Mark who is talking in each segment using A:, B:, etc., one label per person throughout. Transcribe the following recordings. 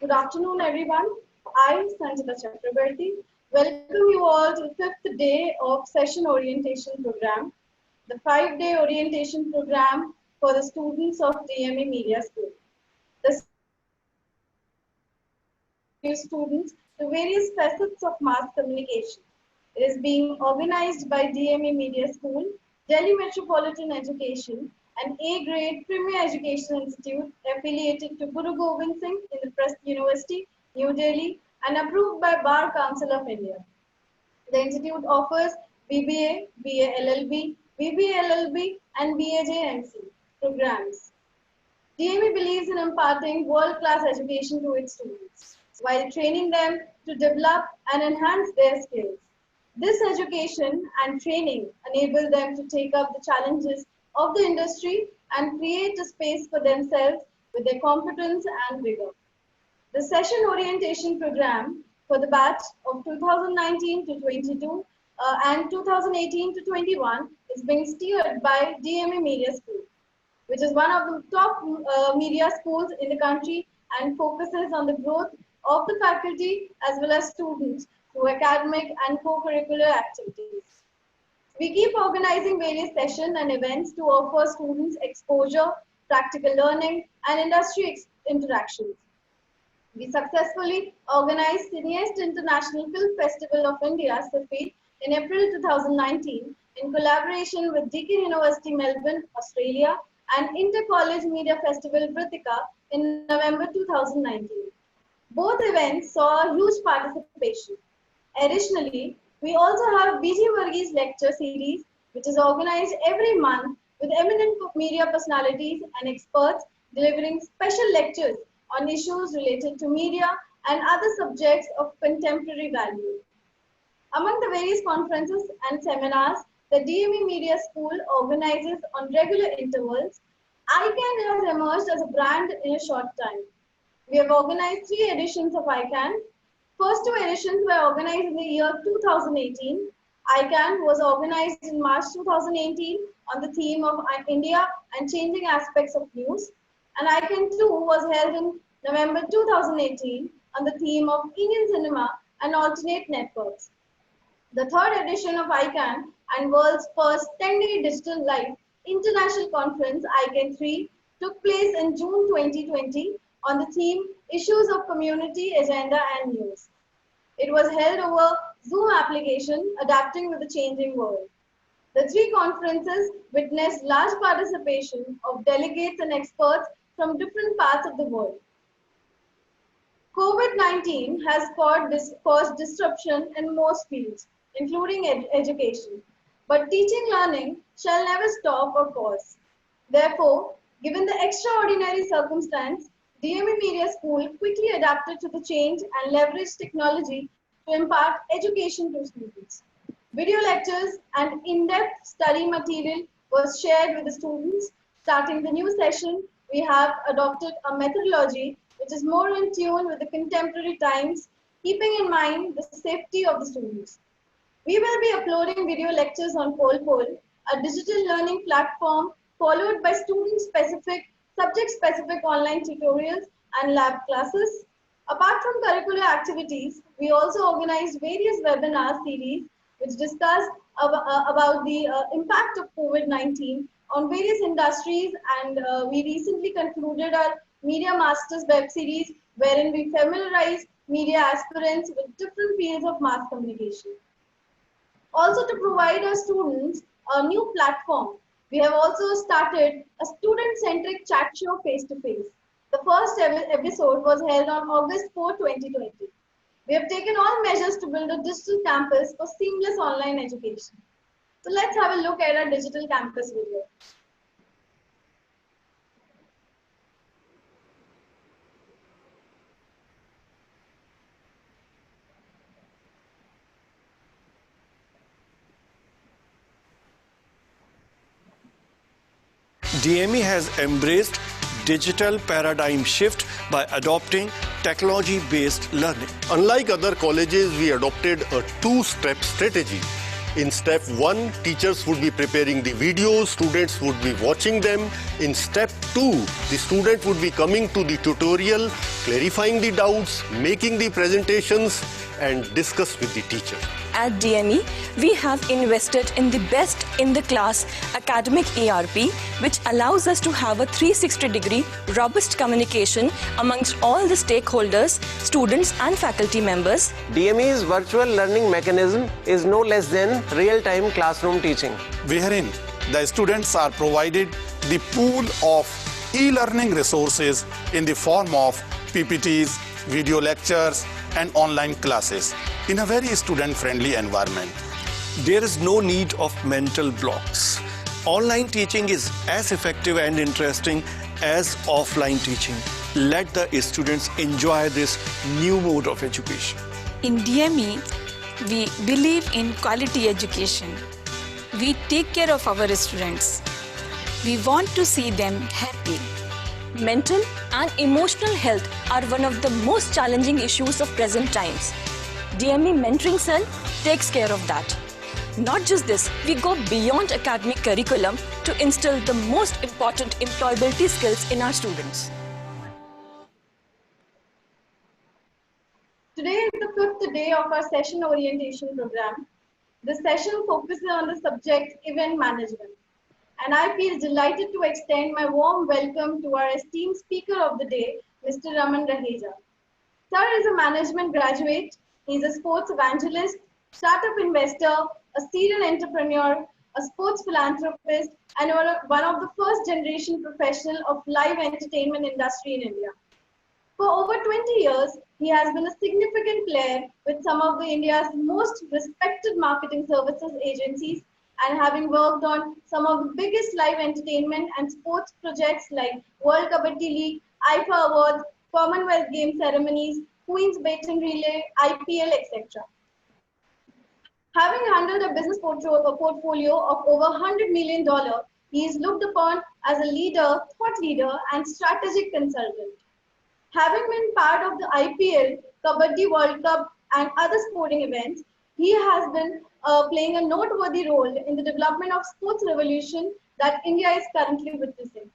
A: Good afternoon, everyone. I, Untitled Chapter, welcome you all to the fifth day of Session Orientation Program, the 5-day orientation program for the students of DME Media School. The students to various facets of mass communication. It is being organized by DME Media School, Delhi Metropolitan Education, an A-grade Premier Education Institute affiliated to Guru Gobind Singh Indraprasth University, New Delhi, and approved by Bar Council of India. The institute offers BBA, BA LLB, BBA LLB, and BAJ-MC programs. DME believes in imparting world-class education to its students, while training them to develop and enhance their skills. This education and training enable them to take up the challenges of the industry and create a space for themselves with their competence and rigor. The session orientation program for the batch of 2019 to 22 and 2018 to 21 is being steered by DME Media School, which is one of the top media schools in the country and focuses on the growth of the faculty as well as students through academic and co-curricular activities. We keep organizing various sessions and events to offer students exposure, practical learning, and industry interactions. We successfully organized Cineast International Film Festival of India, SOP, in April 2019 in collaboration with Deakin University, Melbourne, Australia, and Inter-College Media Festival, Britika, in November 2019. Both events saw huge participation. Additionally, we also have BG Varghese lecture series, which is organized every month with eminent media personalities and experts delivering special lectures on issues related to media and other subjects of contemporary value. Among the various conferences and seminars the DME Media School organizes on regular intervals, ICANN has emerged as a brand in a short time. We have organized 3 editions of ICANN. First 2 editions were organized in the year 2018. ICANN was organized in March 2018 on the theme of India and changing aspects of news. And ICANN 2 was held in November 2018 on the theme of Indian cinema and alternate networks. The third edition of ICANN and world's first 10-day digital live international conference, ICANN 3, took place in June 2020 on the theme Issues of Community, Agenda and News. It was held over Zoom application, adapting with the changing world. The 3 conferences witnessed large participation of delegates and experts from different parts of the world. COVID-19 has caused disruption in most fields, including education. But teaching learning shall never stop or pause. Therefore, given the extraordinary circumstance, DME Media School quickly adapted to the change and leveraged technology to impart education to students. Video lectures and in-depth study material was shared with the students. Starting the new session, we have adopted a methodology which is more in tune with the contemporary times, keeping in mind the safety of the students. We will be uploading video lectures on Pol, a digital learning platform followed by student-specific, subject-specific online tutorials and lab classes. Apart from curricular activities, we also organized various webinar series which discuss about the impact of COVID-19 on various industries, and we recently concluded our Media Masters web series wherein we familiarize media aspirants with different fields of mass communication. Also, to provide our students a new platform, we have also started a student-centric chat show face-to-face. The first episode was held on August 4, 2020. We have taken all measures to build a digital campus for seamless online education. So let's have a look at our digital campus video.
B: DME has embraced digital paradigm shift by adopting technology-based learning.
C: Unlike other colleges, we adopted a 2-step strategy. In step 1, teachers would be preparing the videos, students would be watching them. In step 2, the student would be coming to the tutorial clarifying the doubts, making the presentations, and discuss with the teacher.
D: At DME, we have invested in the best in the class academic ERP, which allows us to have a 360-degree robust communication amongst all the stakeholders, students and faculty members.
E: DME's virtual learning mechanism is no less than real-time classroom teaching,
F: wherein the students are provided the pool of e-learning resources in the form of PPTs, video lectures, and online classes in a very student-friendly environment.
B: There is no need of mental blocks. Online teaching is as effective and interesting as offline teaching. Let the students enjoy this new mode of education.
G: In DME, we believe in quality education. We take care of our students. We want to see them happy.
D: Mental and emotional health are one of the most challenging issues of present times. DME Mentoring Cell takes care of that. Not just this, we go beyond academic curriculum to instill the most important employability skills in our students.
A: Today is the 5th day of our session orientation program. This session focuses on the subject event management. And I feel delighted to extend my warm welcome to our esteemed speaker of the day, Mr. Raman Raheja. Sir is a management graduate. He's a sports evangelist, startup investor, a serial entrepreneur, a sports philanthropist, and one of the first generation professional of live entertainment industry in India. For over 20 years, he has been a significant player with some of the India's most respected marketing services agencies, and having worked on some of the biggest live entertainment and sports projects like World Kabaddi League, IFA Awards, Commonwealth Games ceremonies, Queen's Baton Relay, IPL, etc. Having handled a business portfolio of over $100 million, he is looked upon as a leader, thought leader, and strategic consultant. Having been part of the IPL, Kabaddi World Cup, and other sporting events, he has been playing a noteworthy role in the development of sports revolution that India is currently witnessing.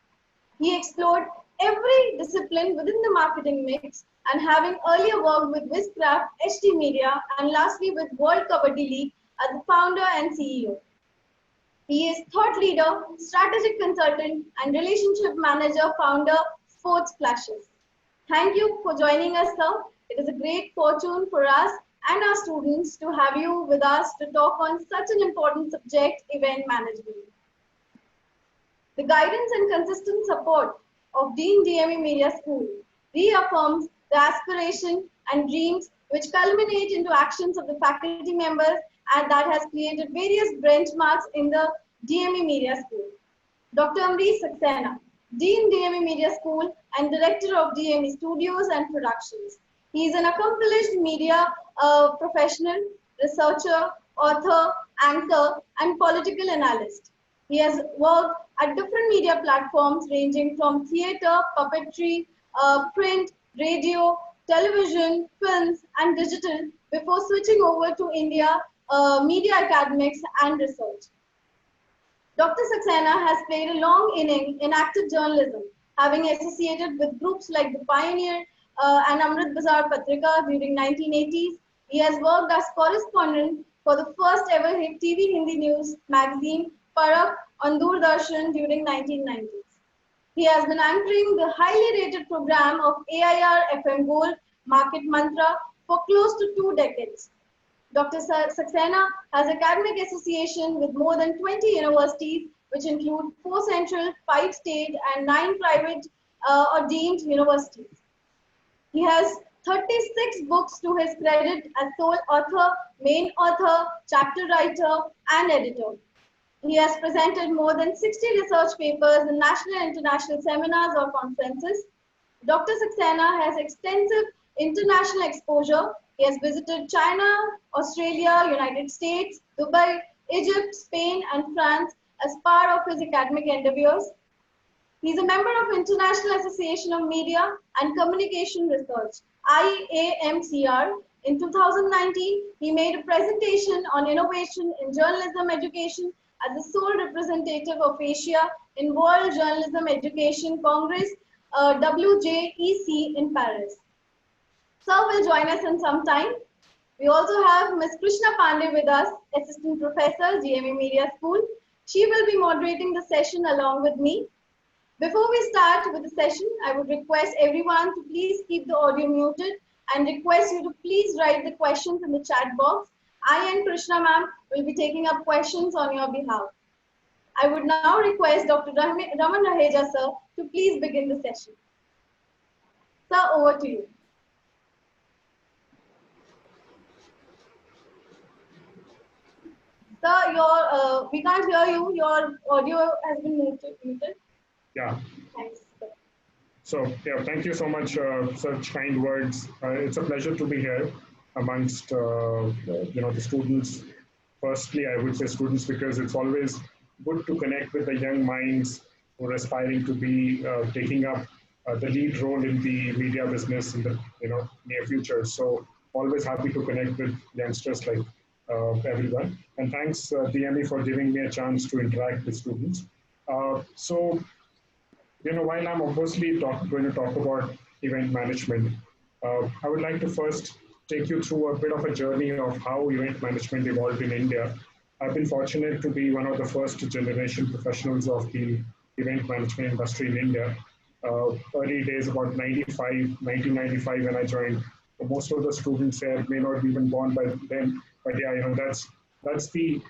A: He explored every discipline within the marketing mix, and having earlier worked with Wizcraft, HD Media, and lastly with World Kabaddi League as the founder and CEO. He is thought leader, strategic consultant, and relationship manager, founder, Sports Flashes. Thank you for joining us, sir. It is a great fortune for us and our students to have you with us to talk on such an important subject, event management. The guidance and consistent support of Dean DME Media School reaffirms the aspiration and dreams which culminate into actions of the faculty members, and that has created various benchmarks in the DME Media School. Dr. Amrish Saxena, Dean DME Media School and Director of DME Studios and Productions. He is an accomplished media professional, researcher, author, anchor, and political analyst. He has worked at different media platforms ranging from theatre, puppetry, print, radio, television, films, and digital before switching over to India, media academics and research. Dr. Saxena has played a long inning in active journalism, having associated with groups like The Pioneer and Amrit Bazaar Patrika during 1980s. He has worked as correspondent for the first ever TV Hindi news magazine, Parak, on Doordarshan during 1990s. He has been anchoring the highly rated program of AIR FM Gold Market Mantra for close to 2 decades. Dr. Saxena has academic association with more than 20 universities, which include 4 central, 5 state, and 9 private or deemed universities. He has 36 books to his credit as sole author, main author, chapter writer, and editor. He has presented more than 60 research papers in national and international seminars or conferences. Dr. Saxena has extensive international exposure. He has visited China, Australia, United States, Dubai, Egypt, Spain, and France as part of his academic endeavors. He is a member of International Association of Media and Communication Research, IAMCR. In 2019, he made a presentation on innovation in journalism education as the sole representative of Asia in World Journalism Education Congress WJEC in Paris. Sir will join us in some time. We also have Ms. Krishna Pandey with us, Assistant Professor, DME Media School. She will be moderating the session along with me. Before we start with the session, I would request everyone to please keep the audio muted and request you to please write the questions in the chat box. I and Krishna ma'am will be taking up questions on your behalf. I would now request Dr. Raman Raheja sir to please begin the session. Sir, over to you. Sir, we can't hear you. Your audio has been muted.
H: Yeah.
A: Thanks.
H: So, yeah, thank you so much. Such kind words. It's a pleasure to be here amongst the students. Firstly, I would say students because it's always good to connect with the young minds who are aspiring to be taking up the lead role in the media business in the near future. So, always happy to connect with youngsters like everyone. And thanks DME for giving me a chance to interact with students. While I'm obviously going to talk about event management, I would like to first take you through a bit of a journey of how event management evolved in India. I've been fortunate to be one of the first generation professionals of the event management industry in India. Early days, about 1995 when I joined. Most of the students here may not be even born by then, but yeah, that's the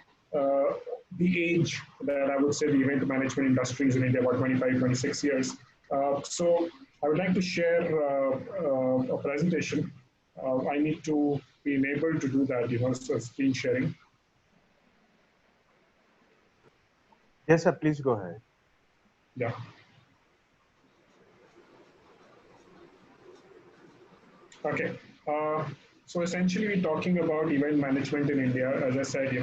H: age that I would say the event management industry is in India, about 25, 26 years. So I would like to share a presentation. I need to be enabled to do that, so screen sharing.
E: Yes, sir, please go ahead.
H: Yeah. Okay. So essentially we're talking about event management in India. As I said,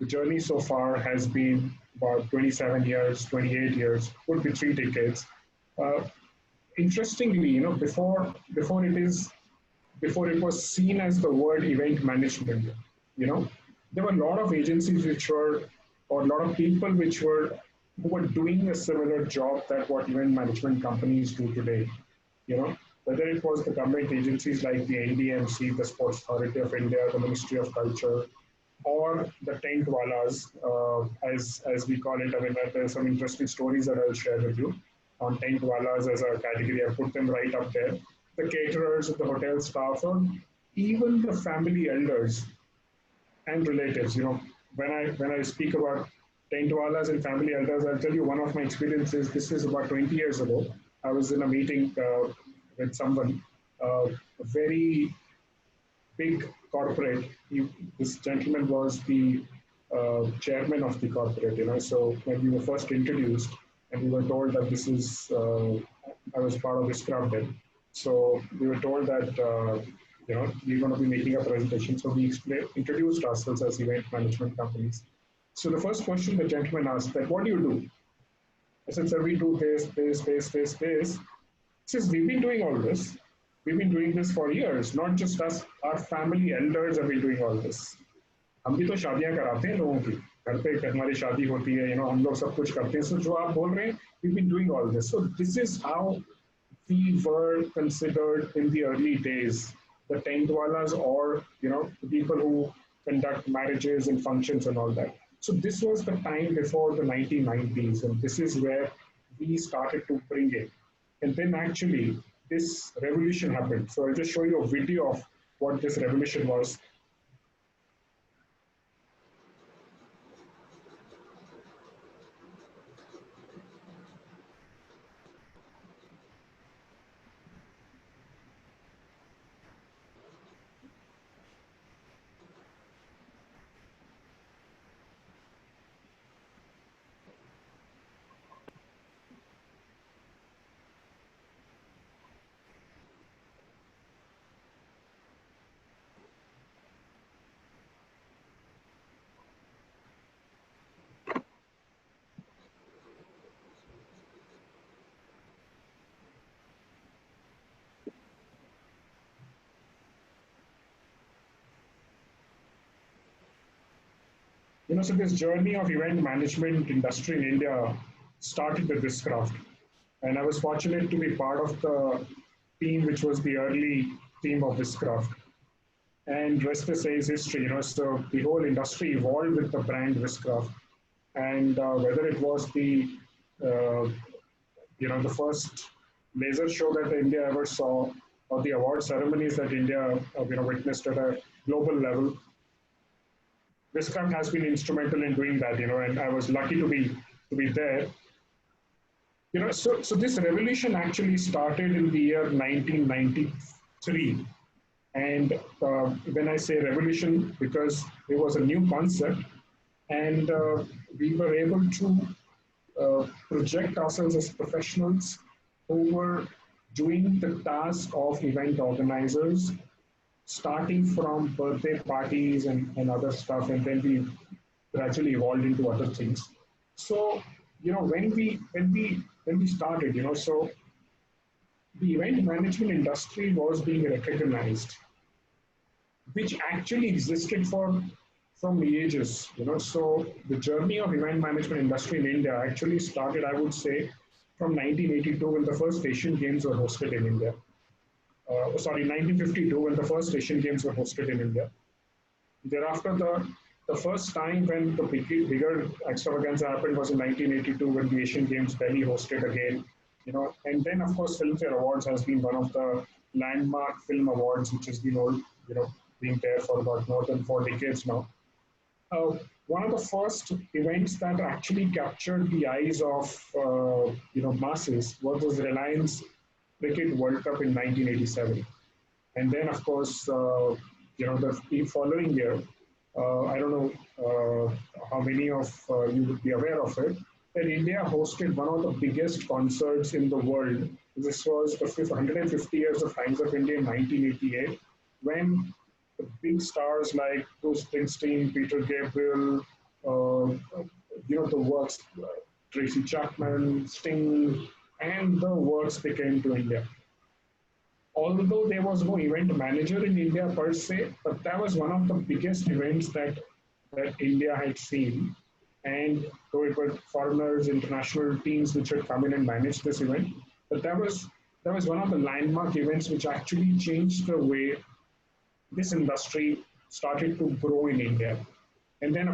H: the journey so far has been about 27 years, 28 years, could be 3 decades. Interestingly, before it was seen as the word event management, there were a lot of agencies or a lot of people who were doing a similar job that what event management companies do today. Whether it was the government agencies like the NDMC, the Sports Authority of India, the Ministry of Culture, or the tent walas, as we call it. I mean, there are some interesting stories that I'll share with you on tent walas as a category. I put them right up there. The caterers, the hotel staff, or even the family elders and relatives. When I speak about tent walas and family elders, I'll tell you one of my experiences. This is about 20 years ago. I was in a meeting with someone, a very big corporate. This gentleman was the chairman of the corporate, so when we were first introduced and we were told that this is, I was part of this club then. So we were told that, we're going to be making a presentation. So we introduced ourselves as event management companies. So the first question the gentleman asked that, what do you do? I said, sir, we do this. He says, we've been doing all this. We've been doing this for years, not just us, our family elders have been doing all this. हम भी तो शादियां कराते हैं लोगों की, घर पे हमारी शादी होती है, हम लोग सब कुछ करते हैं. So जो आप बोल रहे हैं, we've been doing all this. So this is how we were considered in the early days, the tent walas or the people who conduct marriages and functions and all that. So this was the time before the 1990s, and this is where we started to bring it. And then actually this revolution happened. So I'll just show you a video of what this revolution was. So this journey of event management industry in India started with this craft. And I was fortunate to be part of the team, which was the early team of Whiscraft. And rest is history, so the whole industry evolved with the brand Whiscraft. And whether it was the first laser show that India ever saw, or the award ceremonies that India, witnessed at a global level, Whiscraft has been instrumental in doing that, and I was lucky to be there. So this revolution actually started in the year 1993. And when I say revolution, because it was a new concept, and we were able to project ourselves as professionals who were doing the task of event organizers, starting from birthday parties and other stuff, and then we gradually evolved into other things. So, when we started, so the event management industry was being recognized, which actually existed from ages, So the journey of event management industry in India actually started, I would say, from 1982 when the first Asian Games were hosted in India. 1952 when the first Asian Games were hosted in India. Thereafter, the first time when the bigger extravaganza happened was in 1982 when the Asian Games Delhi hosted again. And then of course Filmfare Awards has been one of the landmark film awards, which has been being there for about more than 4 decades now. One of the first events that actually captured the eyes of masses was Reliance Cricket World Cup in 1987, and then of course the following year, I don't know how many of you would be aware of it, that India hosted one of the biggest concerts in the world. This was the 150 years of Times of India in 1988, when the big stars like Bruce Springsteen, Peter Gabriel, the works, Tracy Chapman, Sting, and the works came to India. Although there was no event manager in India per se, but that was one of the biggest events that India had seen. And though it were foreigners, international teams which had come in and managed this event, but that was one of the landmark events which actually changed the way this industry started to grow in India. And then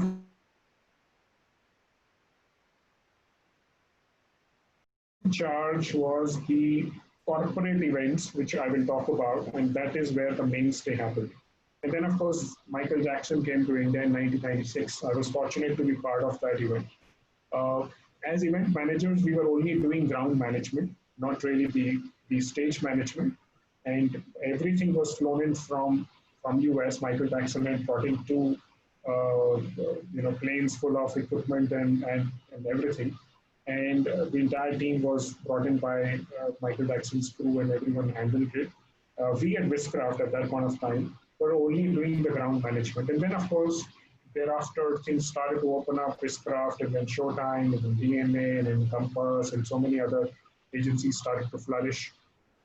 H: in charge was the corporate events, which I will talk about, and that is where the mainstay happened. And then, of course, Michael Jackson came to India in 1996. I was fortunate to be part of that event. As event managers, we were only doing ground management, not really the stage management. And everything was flown in from US. Michael Jackson had brought in 2 planes full of equipment and everything. And the entire team was brought in by Michael Jackson's crew, and everyone handled it. We at Whiscraft at that point of time were only doing the ground management. And then, of course, thereafter, things started to open up, Whiscraft, and then Showtime, and then DME, and then Compass, and so many other agencies started to flourish.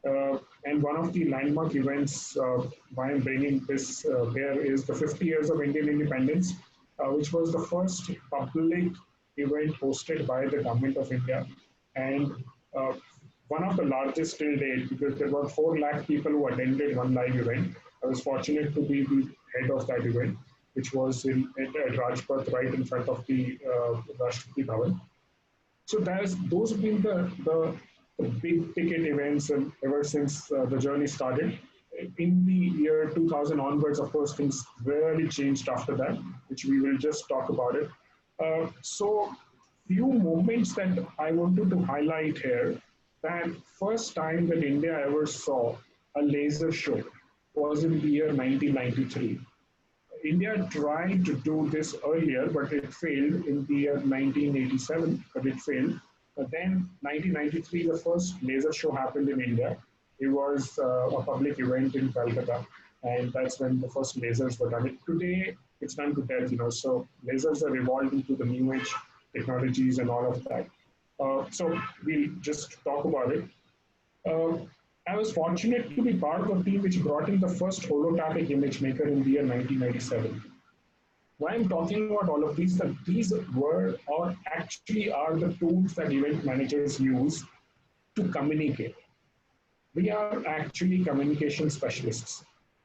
H: And one of the landmark events, why I'm bringing this here, is the 50 years of Indian independence, which was the first public event hosted by the government of India. And one of the largest till date, because there were 4 lakh people who attended one live event. I was fortunate to be the head of that event, which was at Rajpath, right in front of the Rashtrapati Bhavan. So those have been the big ticket events, and ever since the journey started. In the year 2000 onwards, of course, things really changed after that, which we will just talk about it. So few moments that I wanted to highlight here. That first time that India ever saw a laser show was in the year 1993. India tried to do this earlier, but it failed in the year 1987, but it failed. But then 1993, the first laser show happened in India. It was a public event in Calcutta, and that's when the first lasers were done. Today, it's done to death, so lasers have evolved into the new age technologies and all of that. So we'll just talk about it. I was fortunate to be part of a team which brought in the first holographic image maker in the year 1997. Why I'm talking about all of these, that these were or actually are the tools that event managers use to communicate. We are actually communication specialists.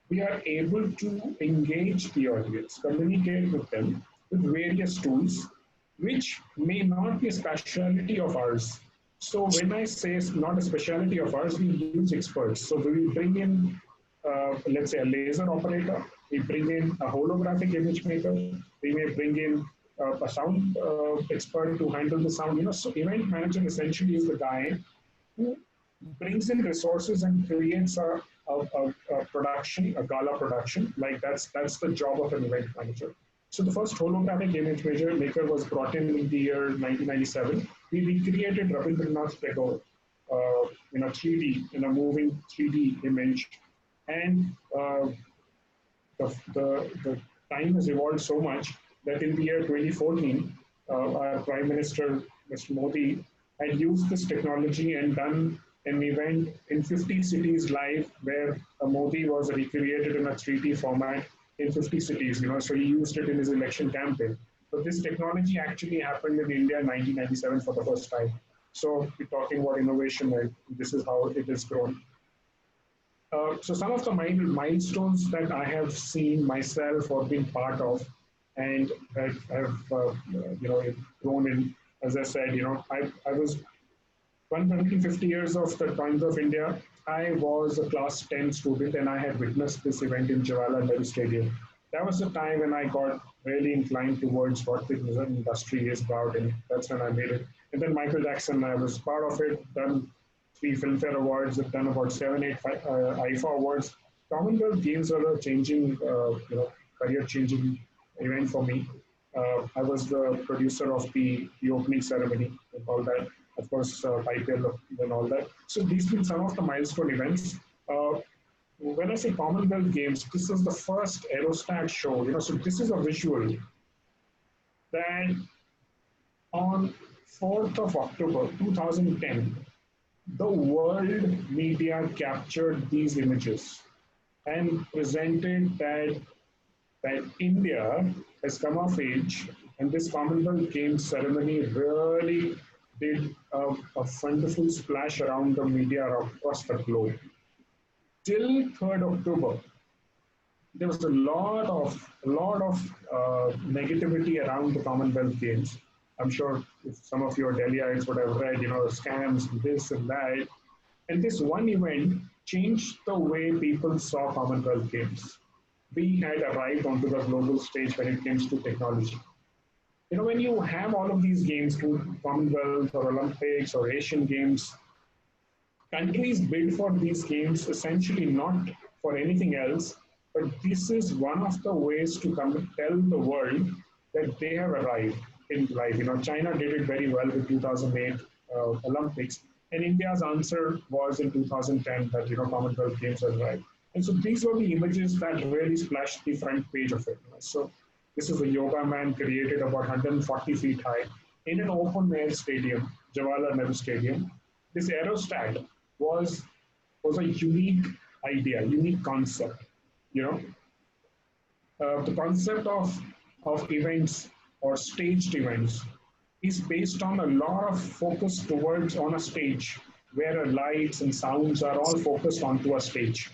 H: We are able to engage the audience, communicate with them with various tools, which may not be a specialty of ours. So when I say it's not a specialty of ours, we use experts. So we bring in, let's say, a laser operator. We bring in a holographic image maker. We may bring in a sound expert to handle the sound. So event manager essentially is the guy who brings in resources and creates a production, a gala production. Like that's the job of an event manager. So the first holographic image maker was brought in the year 1997. We recreated Rabindranath Tagore in a 3D, in a moving 3D image. And the time has evolved so much that in the year 2014, our Prime Minister, Mr. Modi, had used this technology and done an event in 50 cities live where Modi was recreated in a 3D format in 50 cities, so he used it in his election campaign. But this technology actually happened in India in 1997 for the first time. So we're talking about innovation, and this is how it has grown. So some of the milestones that I have seen myself or been part of, and that have grown in, as I said, I was 150 years of the Times of India. I was a class 10 student and I had witnessed this event in Jawaharlal Nehru Stadium. That was the time when I got really inclined towards what the music industry is about, and that's when I made it. And then Michael Jackson, I was part of it, done 3 Filmfare Awards, I've done about 7, 8 IFA Awards. Commonwealth Games were a changing, career-changing event for me. I was the producer of the opening ceremony and all that. Of course, IPL and all that. So these have been some of the milestone events. When I say Commonwealth Games, this is the first aerostat show. So this is a visual that on 4th of October 2010, the world media captured these images and presented that India has come of age, and this Commonwealth Games ceremony really did a wonderful splash around the media across the globe. Till 3rd October, there was a lot of negativity around the Commonwealth Games. I'm sure if some of your Delhiites would have read, scams, this and that. And this one event changed the way people saw Commonwealth Games. We had arrived onto the global stage when it comes to technology. When you have all of these games, Commonwealth or Olympics or Asian Games, countries bid for these games essentially not for anything else, but this is one of the ways to come and tell the world that they have arrived in life. China did it very well with 2008 Olympics, and India's answer was in 2010 that Commonwealth Games have arrived. And so these were the images that really splashed the front page of it. So this is a yoga man created about 140 feet high in an open air stadium, Jawaharlal Nehru Stadium. This aerostat was a unique idea, unique concept. The concept of events or staged events is based on a lot of focus towards on a stage where lights and sounds are all focused onto a stage.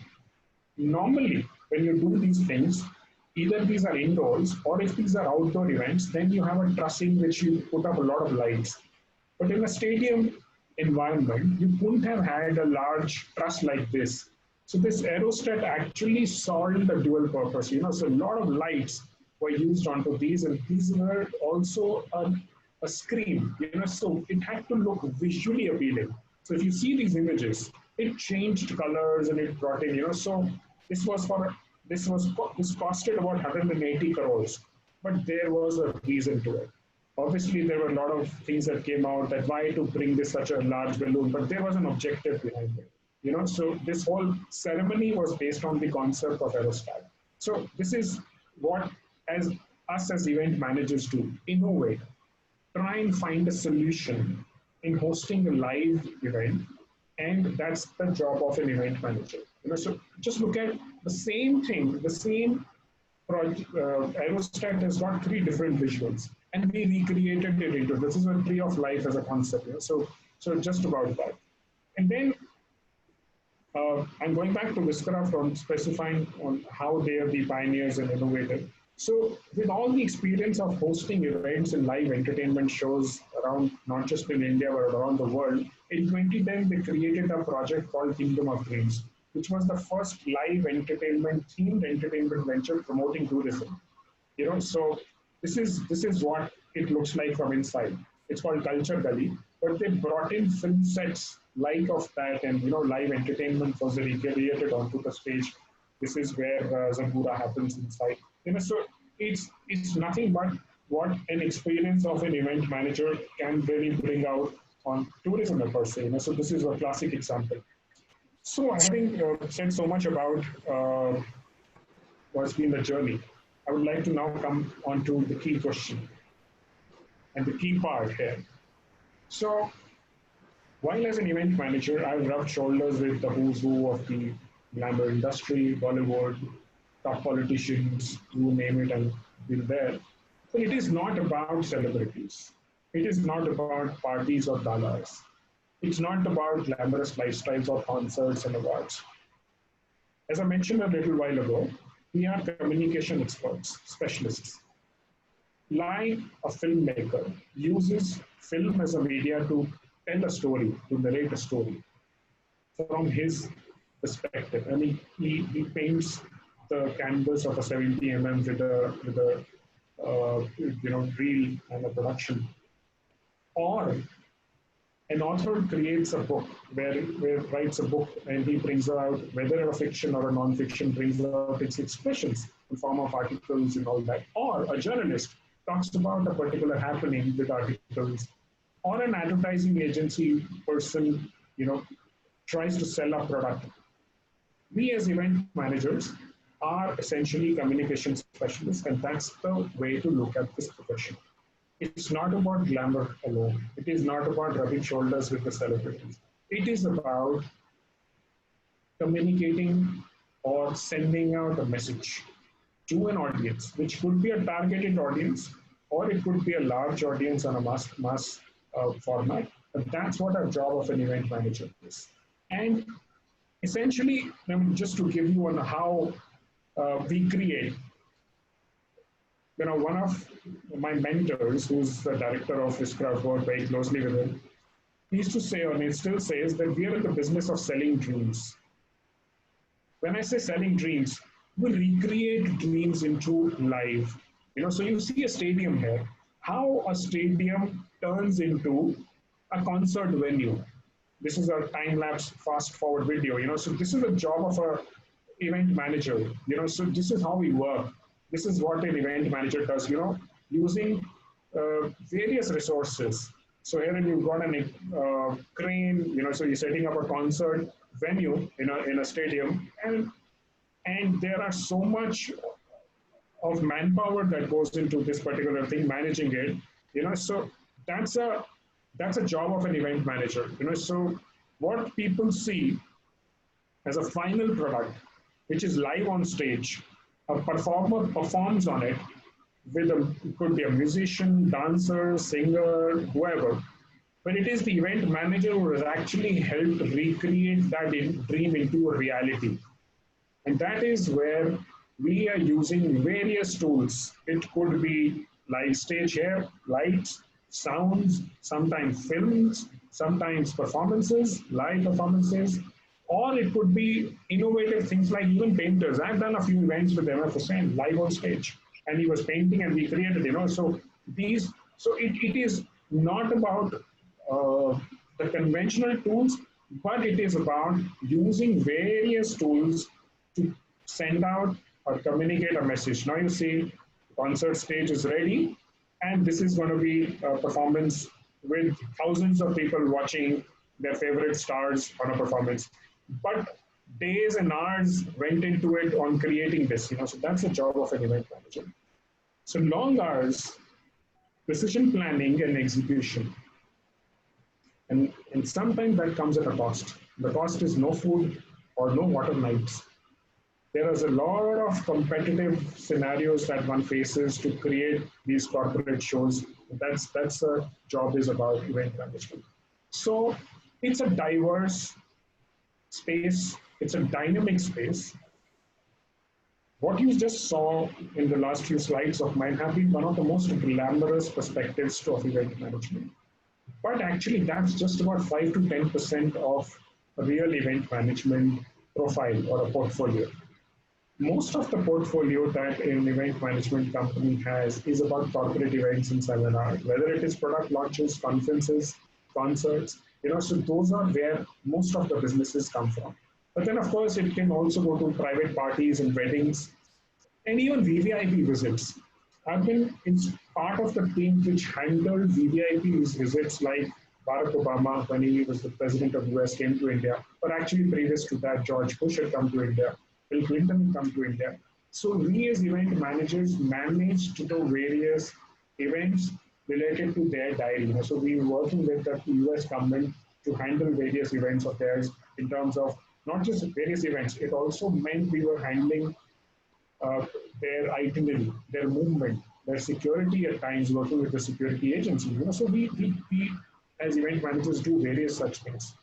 H: Normally, when you do these things, either these are indoors or if these are outdoor events, then you have a trussing which you put up a lot of lights. But in a stadium environment, you couldn't have had a large truss like this. So this aerostat actually solved the dual purpose. So a lot of lights were used onto these, and these were also a screen. So it had to look visually appealing. So if you see these images, it changed colors and it brought in. So this costed about 180 crores, but there was a reason to it. Obviously, there were a lot of things that came out that why to bring this such a large balloon, but there was an objective behind it. So this whole ceremony was based on the concept of aerostat. So this is what as event managers do, innovate, try and find a solution in hosting a live event, and that's the job of an event manager. So just look at the same thing, the same project, aerostat has got 3 different visuals, and we recreated it into, this is a tree of life as a concept. So just about that. And then I'm going back to Viskara from specifying on how they are the pioneers and innovators. So with all the experience of hosting events and live entertainment shows around, not just in India, but around the world, in 2010, they created a project called Kingdom of Dreams, which was the first live themed entertainment venture promoting tourism. So this is what it looks like from inside. It's called Culture Gully, but they brought in film sets like of that, and live entertainment was recreated onto the stage. This is where Zambura happens inside. So it's nothing but what an experience of an event manager can really bring out on tourism per se. So this is a classic example. So having said so much about what's been the journey, I would like to now come on to the key question and the key part here. So while as an event manager, I've rubbed shoulders with the who's who of the glamour industry, Bollywood, top politicians, you name it, and been there. But it is not about celebrities. It is not about parties or galas. It's not about glamorous lifestyles or concerts and awards. As I mentioned a little while ago, we are communication experts, specialists. Like a filmmaker uses film as a media to tell a story, to narrate a story from his perspective. I mean, he paints the canvas of a 70 mm with a reel and a production. Or an author creates a book, where writes a book, and he brings out, whether a fiction or a non-fiction, brings out its expressions in form of articles and all that. Or a journalist talks about a particular happening with articles, or an advertising agency person, tries to sell a product. We as event managers are essentially communication specialists, and that's the way to look at this profession. It's not about glamour alone. It is not about rubbing shoulders with the celebrities. It is about communicating or sending out a message to an audience, which could be a targeted audience, or it could be a large audience on a mass format. But that's what our job of an event manager is. And essentially, just to give you on how we create, one of my mentors, who's the director of Viskara, I've worked very closely with him, he used to say, and he still says, that we are in the business of selling dreams. When I say selling dreams, we recreate dreams into life. So you see a stadium here, how a stadium turns into a concert venue. This is a time-lapse fast-forward video. So this is the job of a event manager. So this is how we work. This is what an event manager does, using various resources. So here you've got a crane, so you're setting up a concert venue in a stadium, and there are so much of manpower that goes into this particular thing, managing it, so that's a job of an event manager, so what people see as a final product, which is live on stage, a performer performs on it with could be a musician, dancer, singer, whoever. But it is the event manager who has actually helped recreate that dream into a reality. And that is where we are using various tools. It could be live stage here, lights, sounds, sometimes films, sometimes performances, live performances, or it could be innovative things like even painters. I've done a few events with MF Hussain live on stage, and he was painting and we created, so it is not about the conventional tools, but it is about using various tools to send out or communicate a message. Now you see, concert stage is ready, and this is going to be a performance with thousands of people watching their favorite stars on a performance. But days and hours went into it on creating this, so that's the job of an event manager. So long hours, precision planning and execution. And sometimes that comes at a cost. The cost is no food or no water nights. There is a lot of competitive scenarios that one faces to create these corporate shows. That's a job is about event management. So It's a diverse space. It's a dynamic space. What you just saw in the last few slides of mine have been one of the most glamorous perspectives of event management. But actually, that's just about 5 to 10% of a real event management profile or a portfolio. Most of the portfolio that an event management company has is about corporate events and seminars, whether it is product launches, conferences, concerts, so those are where most of the businesses come from. But then, of course, it can also go to private parties and weddings and even VVIP visits. I've been part of the team which handled VVIP visits like Barack Obama, when he was the president of US, came to India. But actually, previous to that, George Bush had come to India. Bill Clinton had come to India. So we as event managers managed the various events related to their diary. So we were working with the US government to handle various events of theirs in terms of not just various events, it also meant we were handling their itinerary, their movement, their security at times, working with the security agency. So we as event managers do various such things.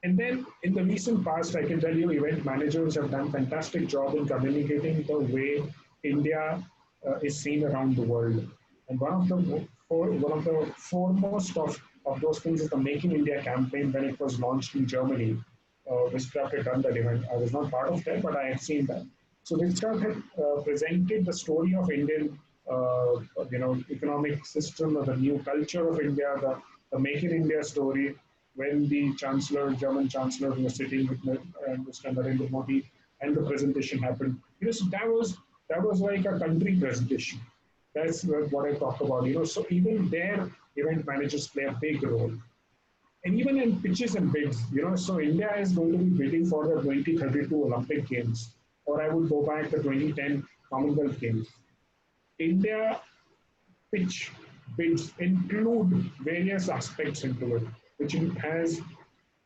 H: And then in the recent past, I can tell you, event managers have done a fantastic job in communicating the way India is seen around the world. And one of the foremost of those things is the Make in India campaign when it was launched in Germany. Witchcraft had done that event. I was not part of that, but I had seen that. So Witchcraft had presented the story of Indian, economic system, or the new culture of India, the Make in India story. When the German Chancellor, was sitting with Mr. Narendra Modi, and the presentation happened. So that was like a country presentation. That's what I talk about. So even there, event managers play a big role. And even in pitches and bids, so India is going to be bidding for the 2032 Olympic Games, or I would go back to 2010 Commonwealth Games. India pitch bids include various aspects into it, which has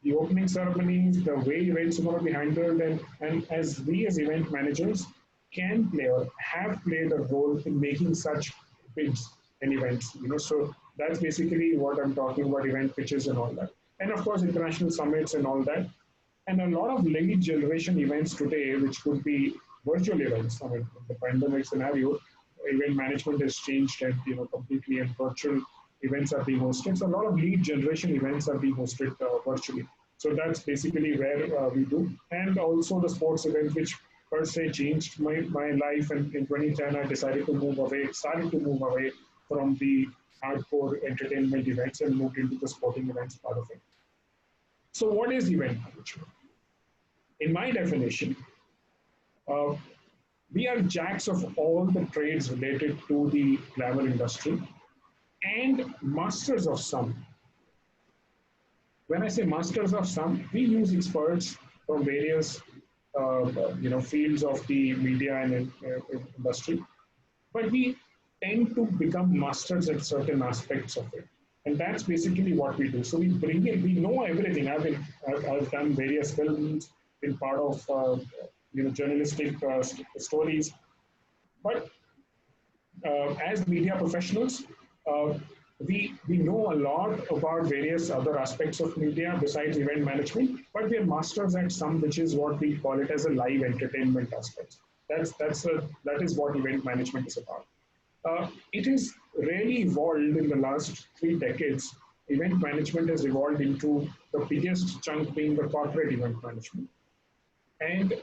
H: the opening ceremonies, the way events are going to be handled, and as we as event managers can play or have played a role in making such bids and events. So that's basically what I'm talking about, event pitches and all that. And of course, international summits and all that. And a lot of lead generation events today, which could be virtual events. I mean, the pandemic scenario, event management has changed and completely, and virtual events are being hosted. So a lot of lead generation events are being hosted virtually. So that's basically where we do. And also the sports event, which per se changed my life. And in 2010, I decided to started to move away from the hardcore entertainment events and moved into the sporting events part of it. So what is event management? In my definition, we are jacks of all the trades related to the glamour industry and masters of some. When I say masters of some, we use experts from various fields of the media and industry, but we tend to become masters at certain aspects of it. And that's basically what we do. So we bring in, we know everything. I've done various films, been part of journalistic stories, but as media professionals, we know a lot about various other aspects of media besides event management, but we are masters at some, which is what we call it as a live entertainment aspect. That is what event management is about. It has really evolved in the last 3 decades. Event management has evolved into the biggest chunk being the corporate event management. And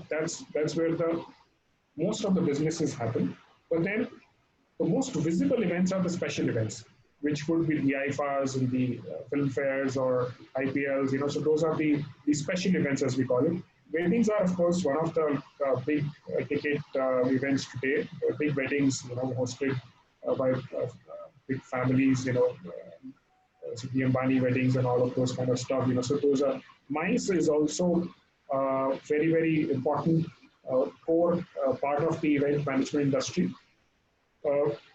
H: that's where the most of the businesses happen. But then the most visible events are the special events, which could be the IFAs and the film fairs or IPLs. So those are the special events, as we call it. Weddings are, of course, one of the big ticket events today. Big weddings, hosted by big families. So the Ambani weddings and all of those kind of stuff. So those are. MICE is also very, very important core part of the event management industry.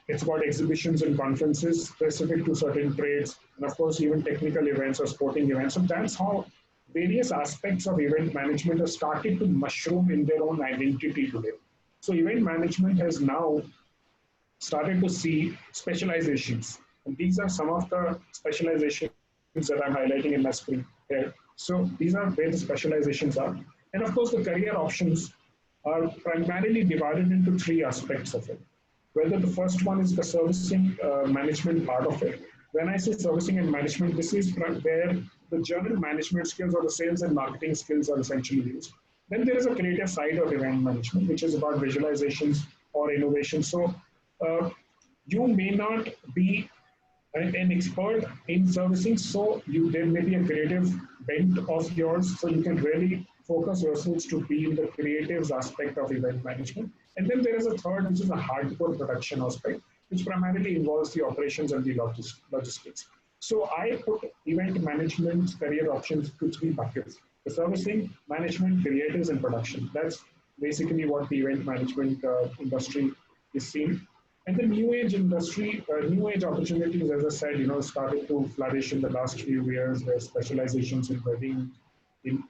H: It's about exhibitions and conferences specific to certain trades, and of course, even technical events or sporting events. So that's how various aspects of event management have started to mushroom in their own identity today. So event management has now started to see specializations. And these are some of the specializations that I'm highlighting in my screen here. So these are where the specializations are. And of course, the career options are primarily divided into three aspects of it. Whether the first one is the servicing management part of it. When I say servicing and management, this is where the general management skills or the sales and marketing skills are essentially used. Then there is a creative side of event management, which is about visualizations or innovation. So you may not be an expert in servicing, so there may be a creative bent of yours, so you can really focus yourselves to be in the creatives aspect of event management. And then there is a third, which is a hardcore production aspect, which primarily involves the operations and the logistics. So I put event management career options to three buckets: the servicing, management, creatives, and production. That's basically what the event management industry is seeing. And the new age industry, new age opportunities, as I said, started to flourish in the last few years. There's specializations in wedding, in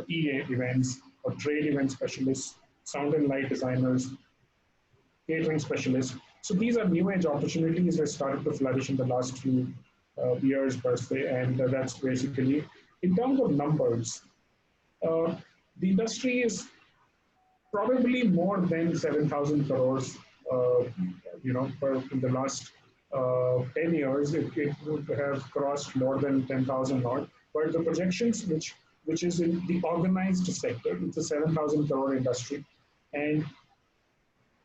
H: EA events, or trade event specialists, sound and light designers, catering specialists. So these are new age opportunities that started to flourish in the last few years per se, and that's basically, in terms of numbers, the industry is probably more than 7,000 crores. In the last 10 years, it would have crossed more than 10,000 odd. But the projections, which is in the organized sector, it's a 7,000 crore industry. And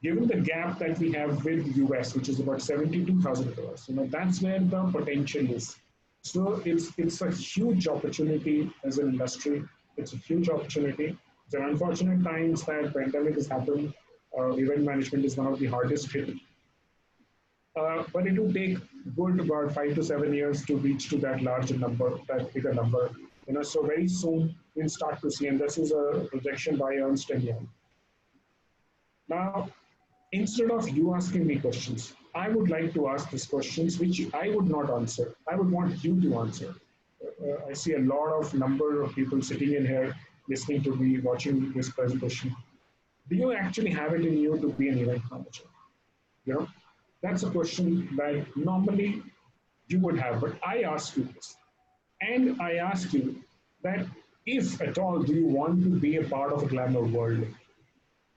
H: given the gap that we have with US, which is about 72,000 crores, that's where the potential is. So it's a huge opportunity as an industry. It's a huge opportunity. It's an unfortunate times that pandemic has happened. Event management is one of the hardest hit. But it will take good about 5 to 7 years to reach to that larger number, that bigger number. So very soon we'll start to see, and this is a projection by Ernst & Young. Now, instead of you asking me questions, I would like to ask these questions, which I would not answer. I would want you to answer. I see a lot of number of people sitting in here, listening to me, watching this presentation. Do you actually have it in you to be an event manager? That's a question that normally you would have, but I ask you this. And I ask you that if at all do you want to be a part of a glamour world,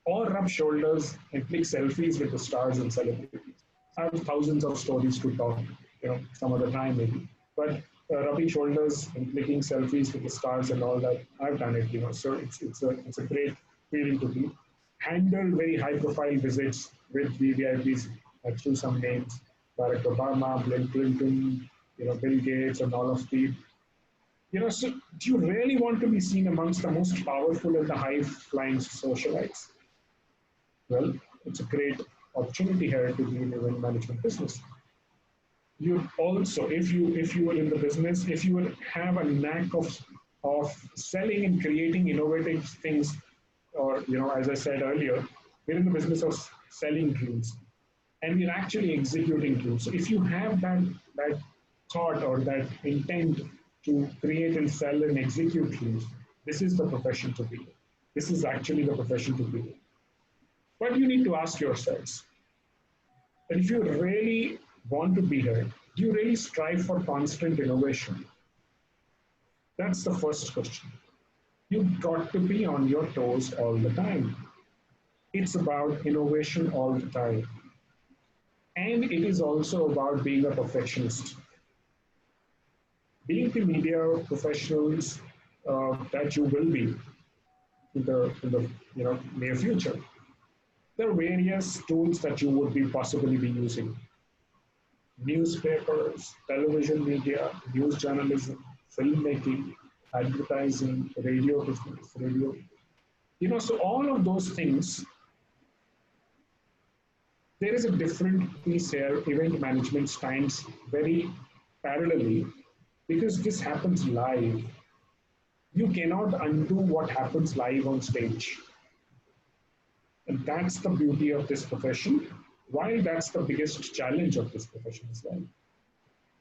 H: or rub shoulders and click selfies with the stars and celebrities. I have thousands of stories to talk, some other time maybe. But rubbing shoulders and clicking selfies with the stars and all that, I've done it, So it's a great feeling to be. Handle very high-profile visits with VVIPs. I threw some names: Barack Obama, Bill Clinton, Bill Gates, and all of the. So do you really want to be seen amongst the most powerful and the high-flying socialites? Well, it's a great opportunity here to be in the event management business. You also, if you were in the business, if you would have a knack of selling and creating innovative things, or as I said earlier, we're in the business of selling dreams, and we're actually executing dreams. So if you have that thought or that intent to create and sell and execute dreams, this is the profession to be. This is actually the profession to be. But you need to ask yourselves that if you really want to be here, do you really strive for constant innovation? That's the first question. You've got to be on your toes all the time. It's about innovation all the time. And it is also about being a perfectionist. Being the media professionals that you will be in the near future, there are various tools that you would be possibly be using. Newspapers, television media, news journalism, filmmaking, advertising, radio business, radio. So all of those things, there is a different piece here. Event management stands very parallelly because this happens live. You cannot undo what happens live on stage. And that's the beauty of this profession, while that's the biggest challenge of this profession as well.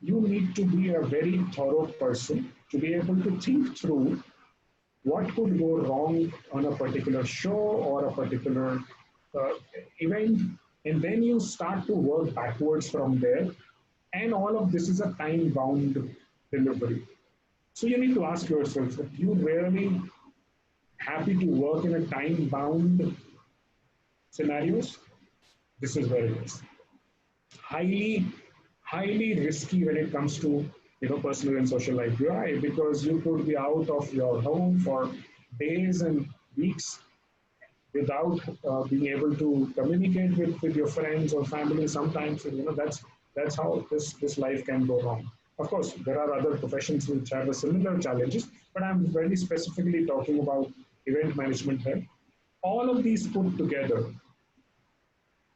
H: You need to be a very thorough person to be able to think through what could go wrong on a particular show or a particular event, and then you start to work backwards from there. And all of this is a time-bound delivery. So you need to ask yourself, are you really happy to work in a time-bound scenarios? This is where it is. Highly risky when it comes to personal and social life. Why? Because you could be out of your home for days and weeks without being able to communicate with your friends or family. Sometimes that's how this life can go wrong. Of course, there are other professions which have a similar challenges, but I'm very specifically talking about event management here. All of these put together,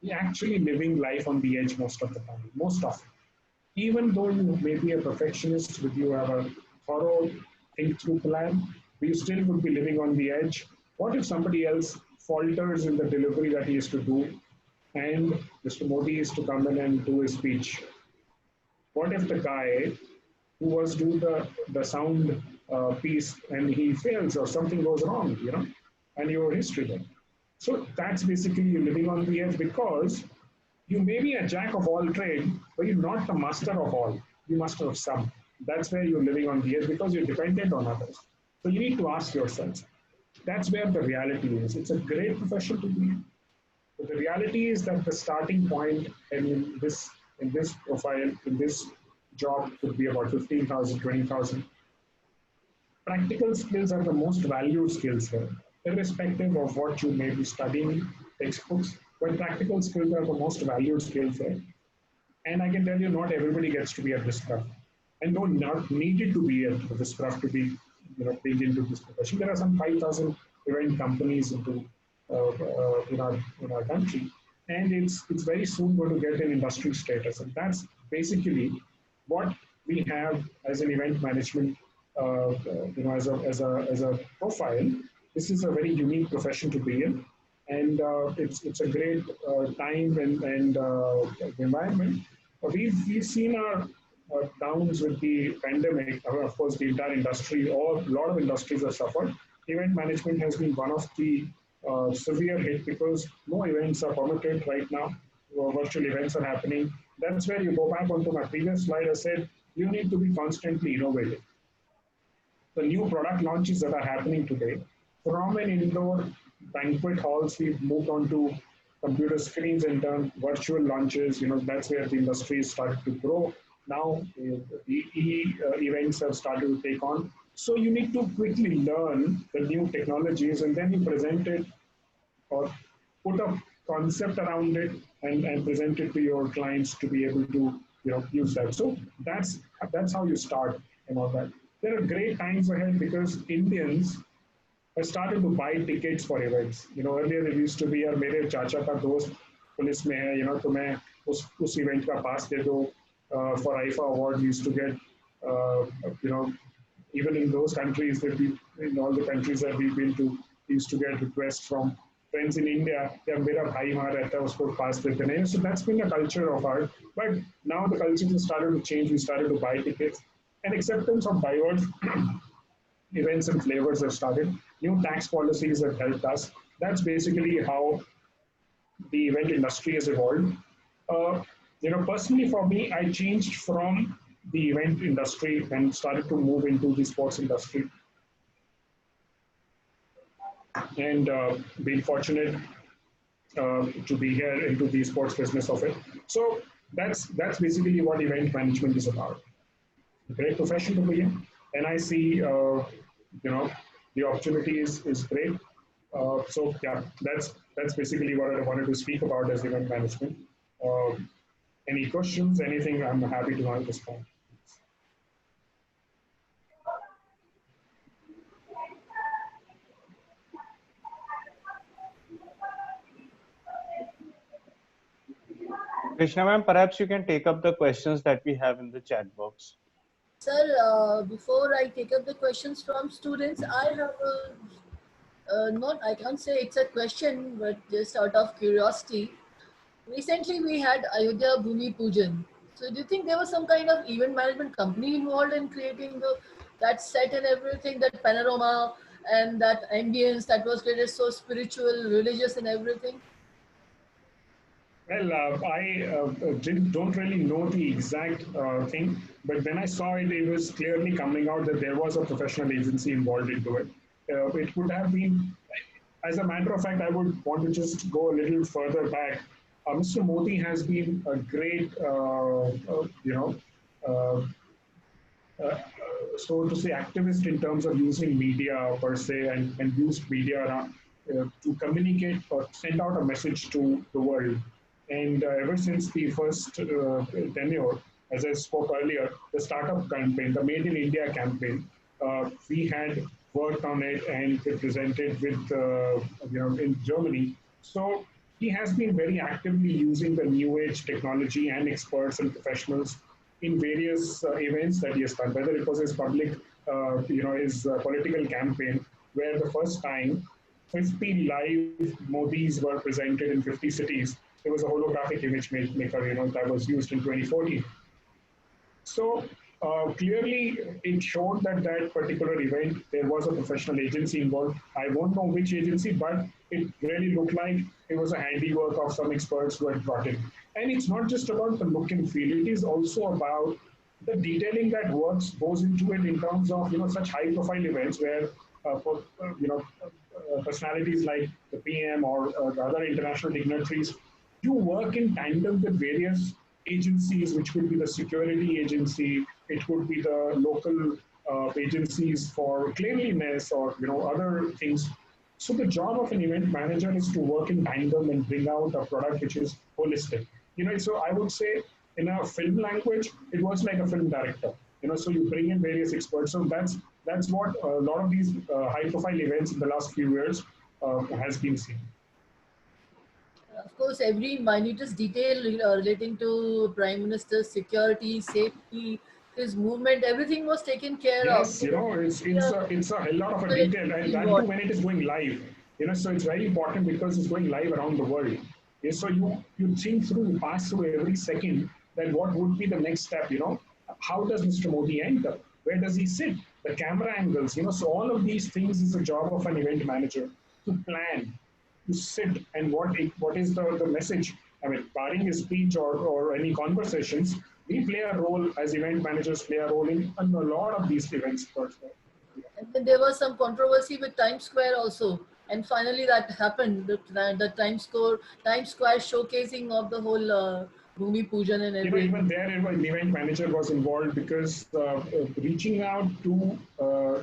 H: you're actually living life on the edge most of the time, most often. Even though you may be a perfectionist, with you have a thorough think through plan, you still would be living on the edge. What if somebody else falters in the delivery that he is to do and Mr. Modi is to come in and do his speech? What if the guy who was doing the sound piece and he fails or something goes wrong, and your history then? So that's basically you living on the edge, because you may be a jack of all trade, but you're not the master of all. You master of some. That's where you're living on the edge, because you're dependent on others. So you need to ask yourself. That's where the reality is. It's a great profession to be in. But the reality is that the starting point in this profile, in this job, could be about 15,000, 20,000. Practical skills are the most valued skills here, irrespective of what you may be studying, textbooks. But practical skills are the most valued skills here. And I can tell you, not everybody gets to be at this craft, and no, not needed to be at this craft to be, big into this profession. There are some 5,000 event companies in our country, and it's very soon going to get an industry status, and that's basically what we have as an event management, as a profile. This is a very unique profession to be in, and it's a great time and environment. We've seen our downs with the pandemic. Of course, the entire industry, or a lot of industries have suffered. Event management has been one of the severe hit, because no events are permitted right now. Virtual events are happening. That's where you go back onto my previous slide. I said you need to be constantly innovative. The new product launches that are happening today, from an indoor banquet halls, we've moved on to computer screens and done virtual launches. That's where the industry started to grow. Now the events have started to take on. So you need to quickly learn the new technologies, and then you present it or put a concept around it and present it to your clients to be able to use that. So that's how you start and all that. There are great times ahead, because Indians have started to buy tickets for events. Earlier it used to be, यार मेरे चाचा का दोस्त police में है, तो मैं उस event का pass दे दो. For IFA award, we used to get, even in those countries that in all the countries that we've been to, we used to get requests from friends in India, yeah, मेरा भाई वहाँ रहता है, उसको pass देते हैं. So that's been a culture of ours. But now the culture has started to change. We started to buy tickets, and acceptance of diverse events and flavors have started. New tax policies have helped us. That's basically how the event industry has evolved. Personally for me, I changed from the event industry and started to move into the sports industry. And been fortunate to be here into the sports business of it. So that's basically what event management is about. A great profession to be in, and I see the opportunity is great. So yeah, that's basically what I wanted to speak about as event management. Any questions? Anything? I'm happy to respond.
I: Krishna ma'am, perhaps you can take up the questions that we have in the chat box.
J: Sir, before I take up the questions from students, I have I can't say it's a question, but just out of curiosity. Recently, we had Ayodhya Bhumi Pujan. So do you think there was some kind of event management company involved in creating that set and everything, that panorama and that ambience that was created, so spiritual, religious and everything?
H: Well, don't really know the exact thing, but when I saw it, it was clearly coming out that there was a professional agency involved into it. It could have been, as a matter of fact, I would want to just go a little further back. Mr. Modi has been a great, uh, so to say, activist in terms of using media per se and used media to communicate or send out a message to the world. And ever since the first tenure, as I spoke earlier, the startup campaign, the Made in India campaign, we had worked on it and presented with, in Germany. So he has been very actively using the new age technology and experts and professionals in various events that he has done, whether it was his public, his political campaign, where the first time 50 live Modis were presented in 50 cities. There was a holographic image maker, that was used in 2014. So clearly, it showed that that particular event, there was a professional agency involved. I won't know which agency, but it really looked like it was a handiwork of some experts who had brought it. And it's not just about the look and feel; it is also about the detailing that goes into it in terms of such high-profile events where personalities like the PM or the other international dignitaries do work in tandem with various agencies, which could be the security agency, it could be the local agencies for cleanliness or other things. So the job of an event manager is to work in tandem and bring out a product which is holistic. So I would say in a film language, it was like a film director. So you bring in various experts. So that's what a lot of these high-profile events in the last few years has been seen.
J: Of course, every minutest detail relating to Prime Minister's security, safety, his movement, everything was taken care of.
H: Yes, it's a hell lot of a detail, and that too when it is going live. So it's very important because it's going live around the world. So you think through, you pass through every second that what would be the next step. How does Mr. Modi enter? Where does he sit? The camera angles. So all of these things is the job of an event manager to plan, to sit, and what is the message. I mean, barring his speech or any conversations, we play a role as event managers, play a role in a lot of these events.
J: And then there was some controversy with Times Square also. And finally that happened, the Times Square showcasing of the whole Bhumi Pujan and everything.
H: Even there, the event manager was involved because reaching out to,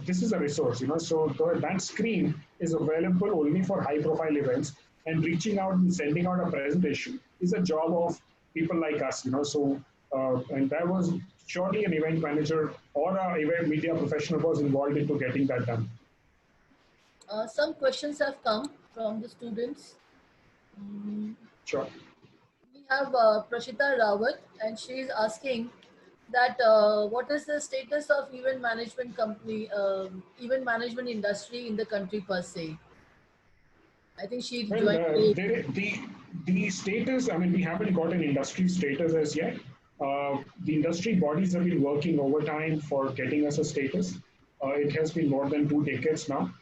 H: this is a resource, so that screen is available only for high profile events, and reaching out and sending out a presentation is a job of people like us, so, and that was surely an event manager or an event media professional was involved into getting that done.
J: Some questions have come from the students.
H: Sure.
J: We have Prashita Rawat, and she is asking that what is the status of event management event management industry in the country per se? I think she joined.
H: The status, I mean, we haven't got an industry status as yet. The industry bodies have been working overtime for getting us a status. It has been more than 2 decades now.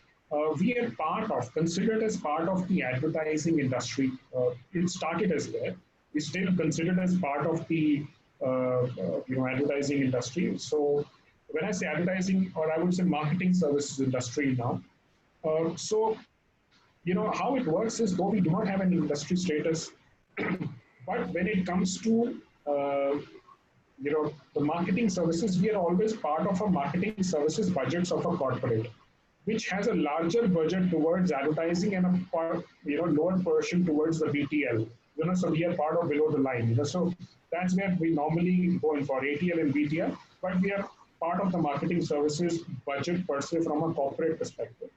H: We are considered as part of the advertising industry. It started as there. We still considered as part of the advertising industry. So when I say advertising, or I would say marketing services industry now. So how it works is, though we do not have an industry status, but when it comes to the marketing services, we are always part of a marketing services budgets of a corporate, which has a larger budget towards advertising and a lower portion towards the BTL. So we are part of below the line. So that's where we normally go in for ATL and BTL, but we are part of the marketing services budget per se from a corporate perspective.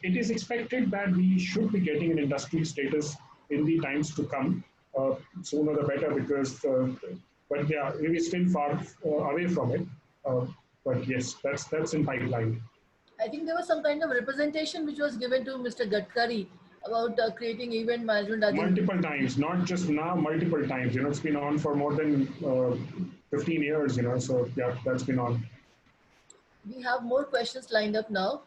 H: It is expected that we should be getting an industry status in the times to come. Sooner the better, because but yeah, we're still far away from it. But yes, that's in pipeline.
J: I think there was some kind of representation which was given to Mr. Gadkari about creating event management.
H: Multiple times, not just now, multiple times. It's been on for more than 15 years, so yeah, that's been on.
J: We have more questions lined up now.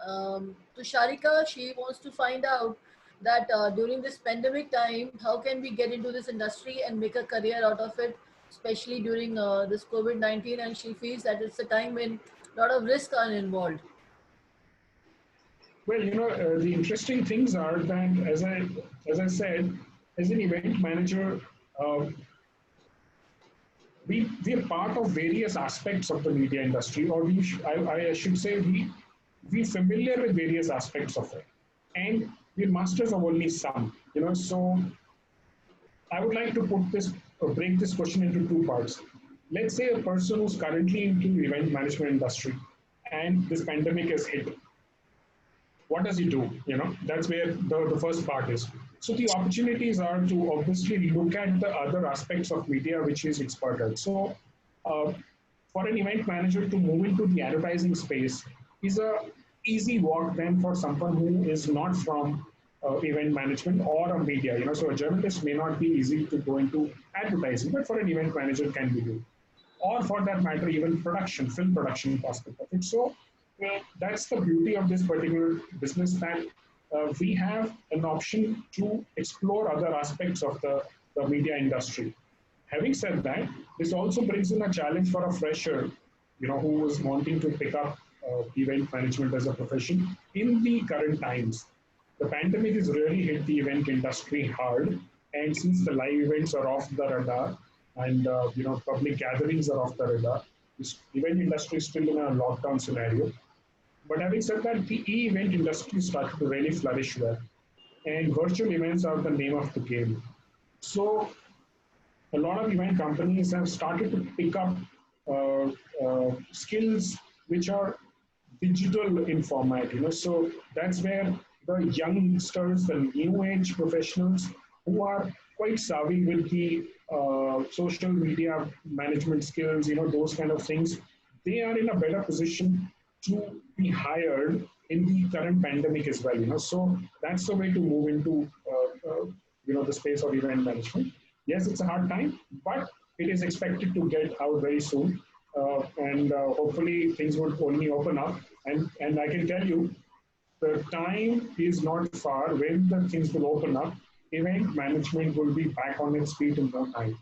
J: To Sharika, she wants to find out that during this pandemic time, how can we get into this industry and make a career out of it, especially during this COVID-19, and she feels that it's a time when a lot of risks are involved.
H: Well, the interesting things are that, as I said, as an event manager, uh, we are part of various aspects of the media industry, or I should say we familiar with various aspects of it, and we're masters of only some. So I would like to break this question into two parts. Let's say a person who's currently into the event management industry, and this pandemic has hit. What does he do? That's where the first part is. So the opportunities are to obviously look at the other aspects of media which is expert at. So for an event manager to move into the advertising space is a easy walk then for someone who is not from event management or a media. So a journalist may not be easy to go into advertising, but for an event manager can be good. Or for that matter, even production, film production aspect of it. So that's the beauty of this particular business, that we have an option to explore other aspects of the media industry. Having said that, this also brings in a challenge for a fresher, who is wanting to pick up event management as a profession in the current times. The pandemic has really hit the event industry hard, and since the live events are off the radar, and public gatherings are off the radar, this event industry is still in a lockdown scenario. But having said that, the e-event industry started to really flourish there, and virtual events are the name of the game. So a lot of event companies have started to pick up skills which are digital in format. So that's where the youngsters, the new age professionals who are quite savvy with the social media management skills, those kind of things, they are in a better position to be hired in the current pandemic as well. So that's the way to move into the space of event management. Yes, it's a hard time, but it is expected to get out very soon, and hopefully things would only open up. And I can tell you, the time is not far when the things will open up. Event management will be back on its feet in no time,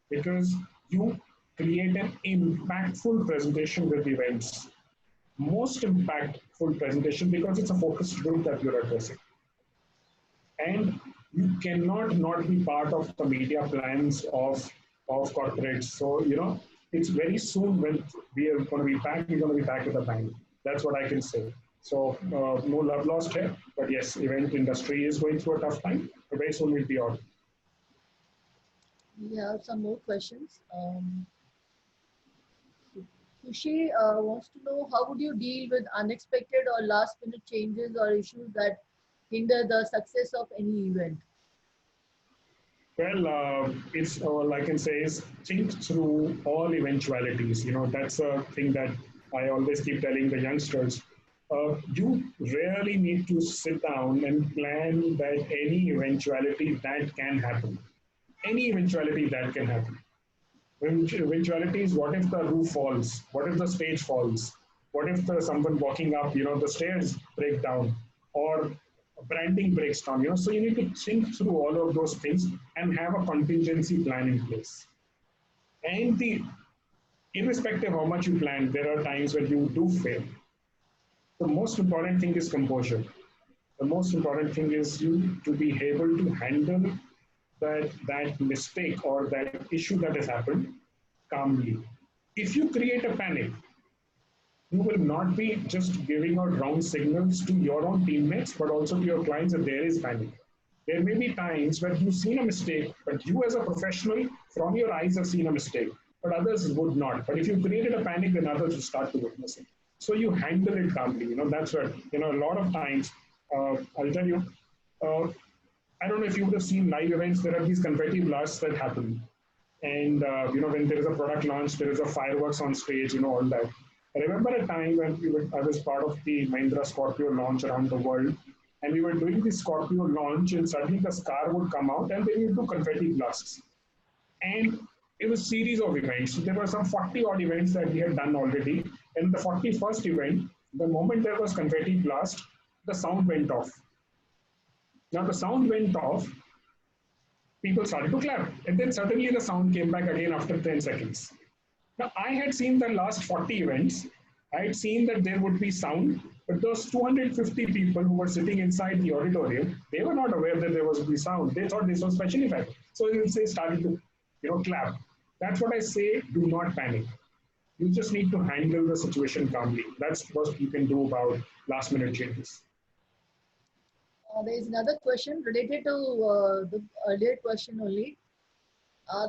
H: because you create an impactful presentation with events. Most impactful presentation, because it's a focused group that you're addressing. And you cannot not be part of the media plans of corporates. So, it's very soon when we are going to be back, we're going to be back with a bang. That's what I can say. So, no love lost here. But yes, event industry is going through a tough time. But very soon we'll be on.
J: We have some more questions. Sushi wants to know, how would you deal with unexpected or last minute changes or issues that hinder the success of any event?
H: Well, it's all I can say is think through all eventualities. That's a thing that I always keep telling the youngsters. You really need to sit down and plan that any eventuality that can happen. Any eventuality that can happen. Eventualities, what if the roof falls? What if the stage falls? What if someone walking up, the stairs break down, or branding breaks down? So you need to think through all of those things and have a contingency plan in place. And irrespective of how much you plan, there are times when you do fail. The most important thing is composure. The most important thing is you to be able to handle that mistake or that issue that has happened calmly. If you create a panic, you will not be just giving out wrong signals to your own teammates, but also to your clients that there is panic. There may be times where you've seen a mistake, but you as a professional, from your eyes, have seen a mistake, but others would not. But if you created a panic, then others will start to witness it. So you handle it calmly. That's what, a lot of times, I'll tell you, I don't know if you would have seen live events, there are these confetti blasts that happen. And, when there is a product launch, there is a fireworks on stage, all that. I remember a time when I was part of the Mahindra Scorpio launch around the world, and we were doing the Scorpio launch, and suddenly the car would come out, and then you do confetti blasts. And it was a series of events. So there were some 40 odd events that we had done already. And the 41st event, the moment there was confetti blast, the sound went off. Now the sound went off, people started to clap. And then suddenly the sound came back again after 10 seconds. Now, I had seen the last 40 events. I had seen that there would be sound, but those 250 people who were sitting inside the auditorium, they were not aware that there was be sound. They thought this was special effect. So they started to, clap. That's what I say, do not panic. You just need to handle the situation calmly. That's what you can do about last minute changes.
J: There is another question related to the earlier question only.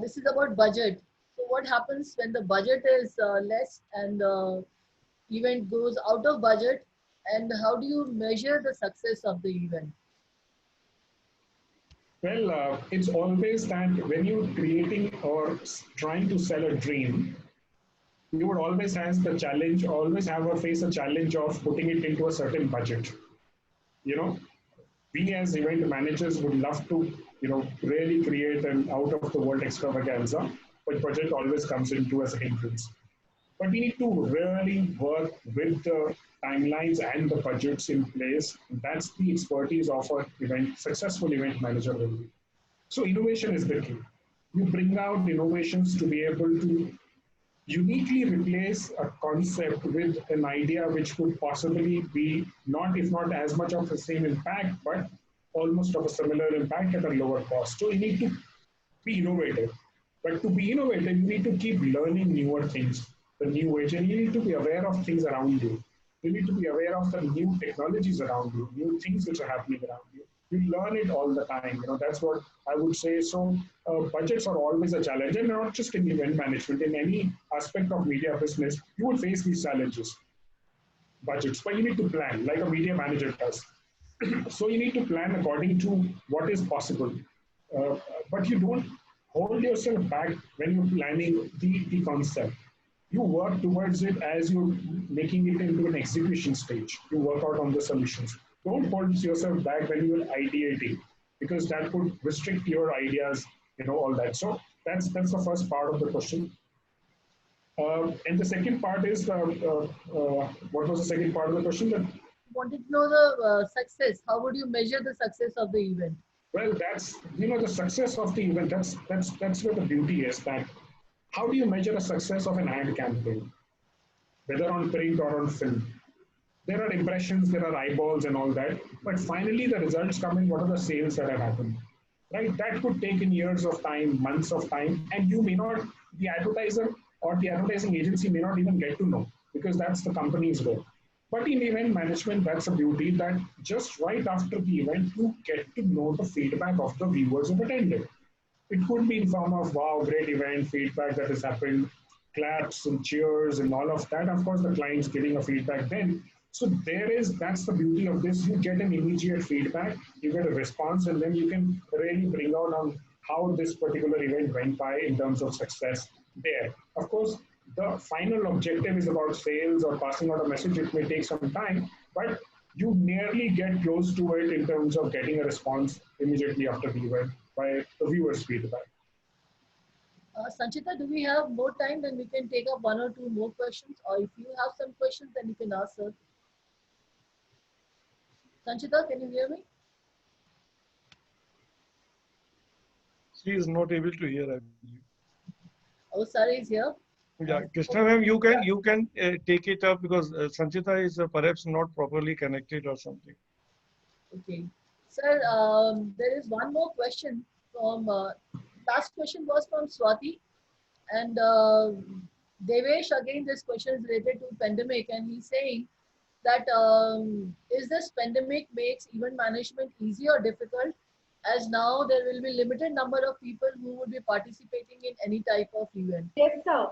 J: This is about budget. So what happens when the budget is less and the event goes out of budget, and how do you measure the success of the event?
H: Well, it's always that when you're creating or trying to sell a dream, you would always have the challenge, face a challenge of putting it into a certain budget. We as event managers would love to, really create an out of the world extravaganza, but budget always comes into as a hindrance. But we need to really work with the timelines and the budgets in place. That's the expertise of a successful event manager will be. So innovation is the key. You bring out innovations to be able to uniquely replace a concept with an idea which could possibly be not, if not as much of the same impact, but almost of a similar impact at a lower cost. So you need to be innovative. But to be innovative, you need to keep learning newer things, the new age, and you need to be aware of things around you. You need to be aware of the new technologies around you, new things which are happening around you. You learn it all the time. That's what I would say. So budgets are always a challenge, and not just in event management. In any aspect of media business, you will face these challenges. Budgets, but you need to plan like a media manager does. So you need to plan according to what is possible. But you don't hold yourself back when you're planning the concept. You work towards it as you're making it into an execution stage. You work out on the solutions. Don't hold yourself back when you're ideating, because that could restrict your ideas, all that. So that's the first part of the question. And the second part is, what was the second part of the question?
J: Wanted to know the success. How would you measure the success of the event?
H: Well, that's, the success of the event. That's where the beauty is. That how do you measure the success of an ad campaign, whether on print or on film? There are impressions, there are eyeballs and all that, but finally the results come in what are the sales that have happened, right? That could take in years of time, months of time, and you may not, the advertiser or the advertising agency may not even get to know, because that's the company's role. But in event management, that's a beauty that just right after the event, you get to know the feedback of the viewers who attended. It could be in form of, wow, great event, feedback that has happened, claps and cheers and all of that. Of course, the client's giving a feedback then. So that's the beauty of this. You get an immediate feedback, you get a response, and then you can really bring out on how this particular event went by in terms of success there. Of course, the final objective is about sales or passing out a message. It may take some time, but you nearly get close to it in terms of getting a response immediately after the event by the viewer's feedback.
J: Sanchita, do we have more time? Then we can take up one or two more questions, or if you have some questions, then you can ask her. Sanchita, can you hear me?
K: She is not able to hear, I believe.
J: Oh, Sari is here.
K: Yeah, Krishna ma'am, you can take it up, because Sanchita is perhaps not properly connected or something.
J: Okay. Sir, there is one more question from, last question was from Swati, and Devesh, again, this question is related to pandemic, and he's saying that is this pandemic makes event management easy or difficult, as now there will be limited number of people who would be participating in any type of event?
A: Yes, sir.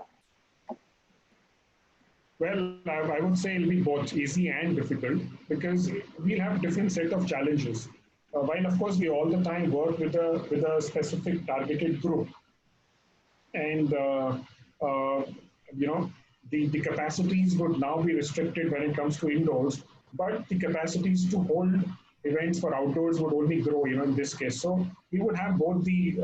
H: Well, I would say it'll be both easy and difficult, because we'll have different set of challenges. While of course we all the time work with a specific targeted group, and the capacities would now be restricted when it comes to indoors, but the capacities to hold events for outdoors would only grow, in this case. So we would have both the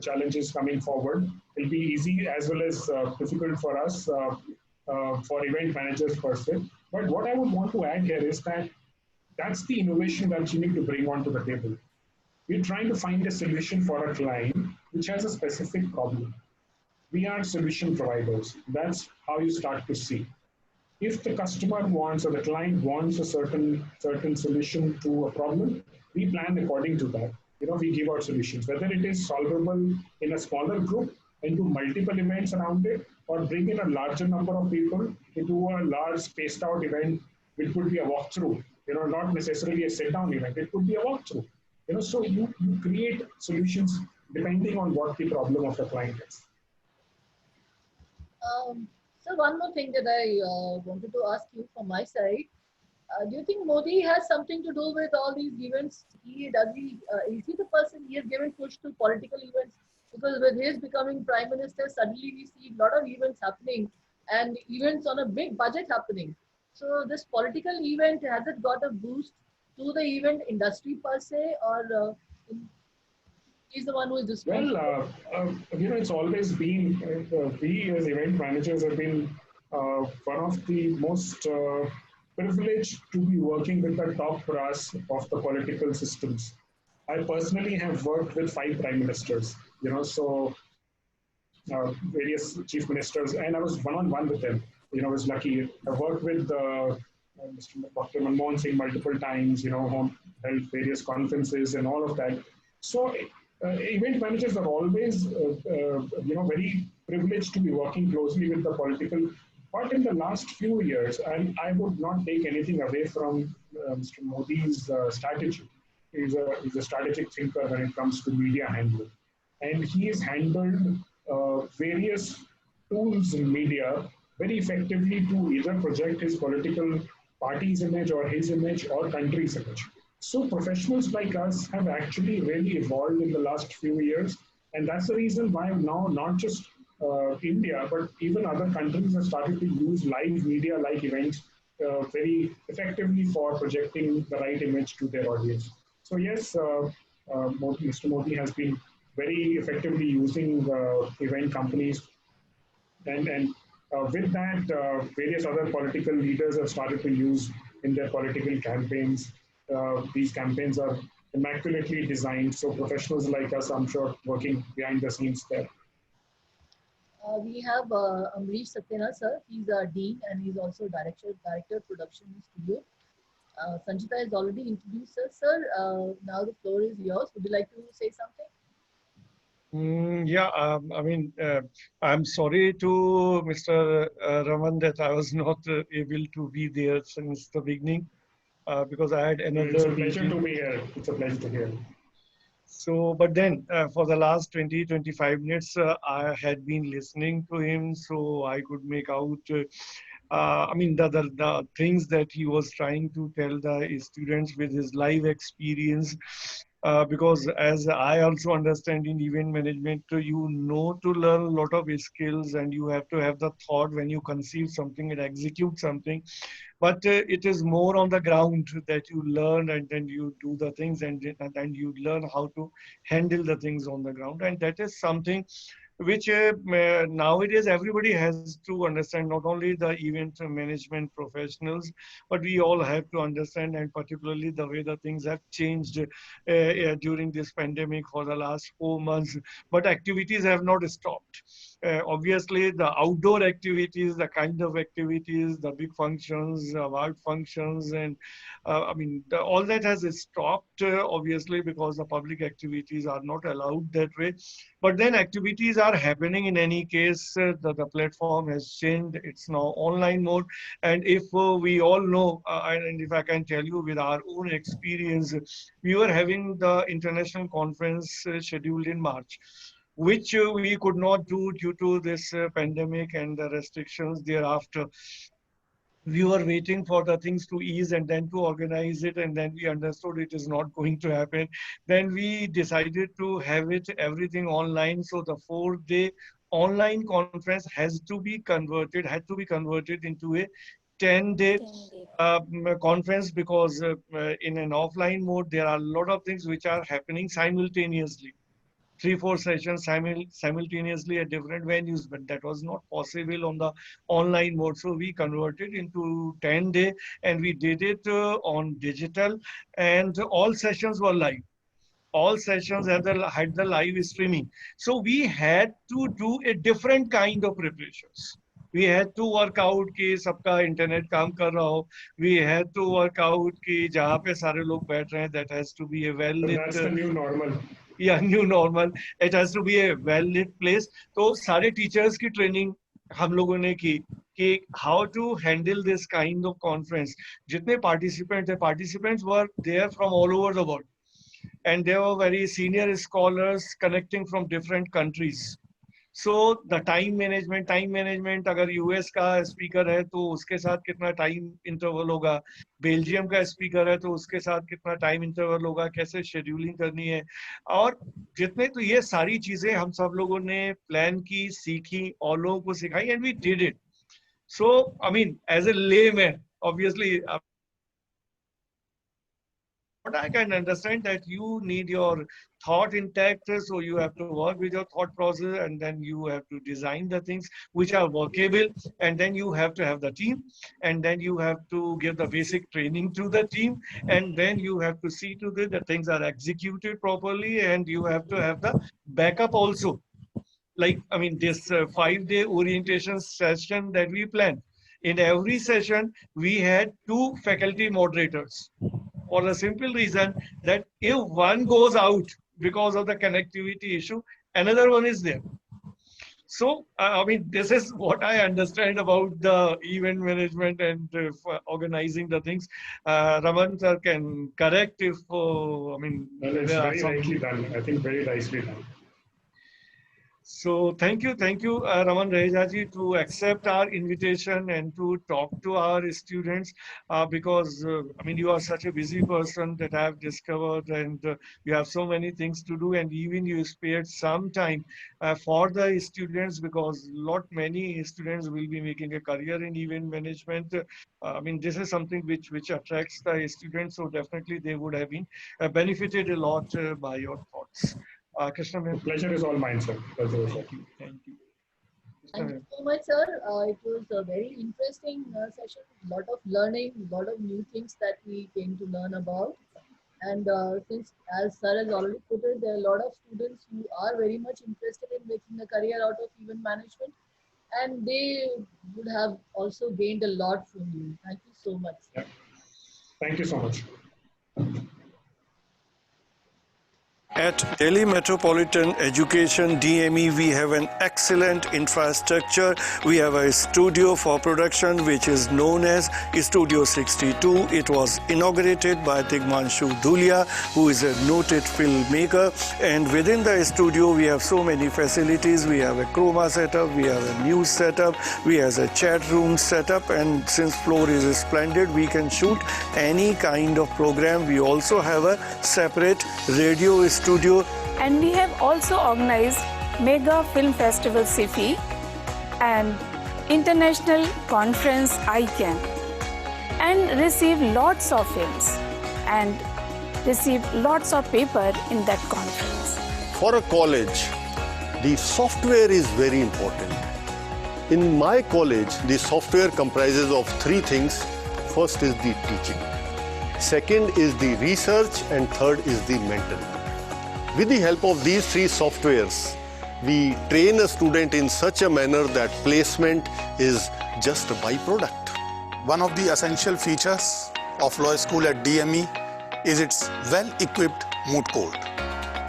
H: challenges coming forward. It'll be easy as well as difficult for us, for event managers per se. But what I would want to add here is that that's the innovation that you need to bring onto the table. We're trying to find a solution for a client which has a specific problem. We are solution providers. That's how you start to see. If the customer wants or the client wants a certain solution to a problem, we plan according to that. We give out solutions, whether it is solvable in a smaller group into multiple events around it, or bring in a larger number of people into a large spaced out event, which could be a walkthrough. Not necessarily a sit down event. It could be a walkthrough. So you create solutions depending on what the problem of the client is.
J: So one more thing that I wanted to ask you from my side. Do you think Modi has something to do with all these events? Is he the person he has given push to political events? Because with his becoming prime minister, suddenly we see a lot of events happening and events on a big budget happening. So this political event, has it got a boost to the event industry per se, or he's the one who is responsible?
H: Well, it's always been, we as event managers have been one of the most privileged to be working with the top brass of the political systems. I personally have worked with 5 prime ministers, so various chief ministers, and I was one-on-one with them. I was lucky. I worked with Mr. Dr. Manmohan Singh multiple times, held various conferences and all of that. So event managers are always, very privileged to be working closely with the political. But in the last few years, and I would not take anything away from Mr. Modi's strategy. He's a strategic thinker when it comes to media handling. And he has handled various tools in media very effectively to either project his political party's image or his image or country's image. So professionals like us have actually really evolved in the last few years. And that's the reason why now not just India, but even other countries have started to use live media like events very effectively for projecting the right image to their audience. So yes, Mr. Modi has been very effectively using event companies, and with that, various other political leaders have started to use in their political campaigns. These campaigns are immaculately designed, so professionals like us, I'm sure, working behind the scenes there.
J: We have Amrish Satyana sir. He's a dean and he's also director of production studio. Sanchita has already introduced us, sir. Now the floor is yours. Would you like to say something?
K: Yeah, I'm sorry to Mr. Raman that I was not able to be there since the beginning because I had another.
H: It's a pleasure to be here. It's a pleasure to hear.
K: So, but then for the last 20-25 minutes, I had been listening to him, so I could make out. The things that he was trying to tell the students with his live experience. Because as I also understand in event management, you know to learn a lot of skills and you have to have the thought when you conceive something and execute something. But it is more on the ground that you learn and then you do the things and you learn how to handle the things on the ground. And that is something which nowadays everybody has to understand, not only the event management professionals, but we all have to understand, and particularly the way the things have changed during this pandemic for the last 4 months. But activities have not stopped. Obviously, the outdoor activities, the kind of activities, the big functions, award functions, and all that has stopped, obviously, because the public activities are not allowed that way. But then activities are happening in any case. The platform has changed. It's now online mode. And if we all know, and if I can tell you with our own experience, we were having the international conference scheduled in March, which we could not do due to this pandemic and the restrictions thereafter. We were waiting for the things to ease and then to organize it, and then we understood it is not going to happen. Then we decided to have it everything online. So the 4-day online conference had to be converted into a 10-day conference, because in an offline mode there are a lot of things which are happening simultaneously. 3-4 sessions simultaneously at different venues, but that was not possible on the online mode. So we converted into 10-day and we did it on digital, and all sessions were live. all sessions had the live streaming. So we had to do a different kind of preparations. We had to work out कि सबका internet काम कर रहा हो. We had to work out कि जहाँ पे सारे लोग बैठ रहे हैं, that has to be a well lit.
H: That's the new normal.
K: Yeah, new normal. It has to be a well lit place. तो सारे teachers की training हम लोगों ने की कि how to handle this kind of conference. जितने participants were there from all over the world, and they were very senior scholars connecting from different countries. So the time management, अगर US का speaker है तो उसके साथ कितना time interval होगा, Belgium का speaker है तो उसके साथ कितना time interval होगा, कैसे scheduling करनी है, और जितने तो ये सारी चीजें हम सब लोगों ने plan की, सीखी, और लोगों को सिखाई, and we did it. So I mean, as a layman, obviously, but I can understand that you need your thought intact, so you have to work with your thought process, and then you have to design the things which are workable, and then you have to have the team, and then you have to give the basic training to the team, and then you have to see to it that things are executed properly, and you have to have the backup also. Like, I mean, this 5-day orientation session that we planned, in every session, we had 2 faculty moderators. For the simple reason that if one goes out because of the connectivity issue, another one is there. So, I mean, this is what I understand about the event management and organizing the things. Raman sir can correct if, I mean,
H: well, it's very nicely done. I think very nicely done.
K: So thank you, Raman Rahejaji, to accept our invitation and to talk to our students, because I mean, you are such a busy person that I have discovered, and you have so many things to do, and even you spared some time for the students, because many students will be making a career in event management. I mean, this is something which attracts the students, so definitely they would have been benefited a lot by your thoughts. Krishna,
H: the pleasure is all mine, sir.
K: Thank you.
J: Thank you so much, sir. It was a very interesting session. A lot of learning, a lot of new things that we came to learn about. And since, as sir has already put it, there are a lot of students who are very much interested in making a career out of event management, and they would have also gained a lot from you. Thank you so much.
H: Yeah. Thank you so much.
B: At Delhi Metropolitan Education DME, we have an excellent infrastructure. We have a studio for production which is known as Studio 62. It was inaugurated by Tigmanshu Dhulia, who is a noted filmmaker. And within the studio, we have so many facilities. We have a chroma setup, we have a news setup, we have a chat room setup, and since floor is splendid, we can shoot any kind of program. We also have a separate radio studio.
G: And we have also organized Mega Film Festival SIFI and International Conference ICANN, and received lots of films and received lots of paper in that conference.
C: For a college, the software is very important. In my college, the software comprises of 3 things. First is the teaching, second is the research, and third is the mentoring. With the help of these 3 softwares, we train a student in such a manner that placement is just a byproduct.
F: One of the essential features of law school at DME is its well-equipped moot court.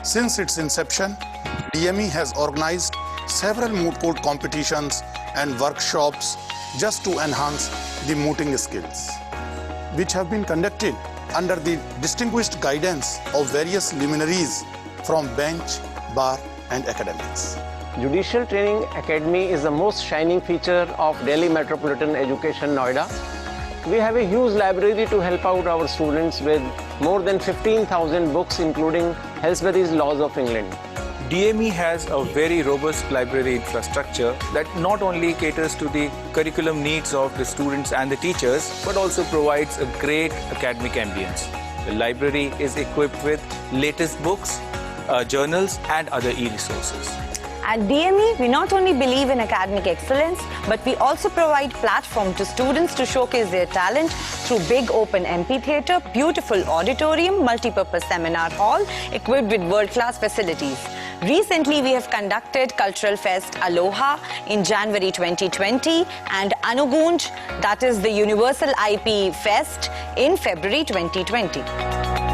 F: Since its inception, DME has organized several moot court competitions and workshops just to enhance the mooting skills, which have been conducted under the distinguished guidance of various luminaries from bench, bar, and academics.
E: Judicial Training Academy is the most shining feature of Delhi Metropolitan Education, Noida. We have a huge library to help out our students with more than 15,000 books, including Helsbury's Laws of England.
L: DME has a very robust library infrastructure that not only caters to the curriculum needs of the students and the teachers, but also provides a great academic ambience. The library is equipped with latest books, journals, and other e-resources.
M: At DME, we not only believe in academic excellence, but we also provide platform to students to showcase their talent through big open amphitheatre, beautiful auditorium, multi-purpose seminar hall, equipped with world-class facilities. Recently, we have conducted Cultural Fest Aloha in January 2020 and Anugunj, that is the Universal IP Fest, in February 2020.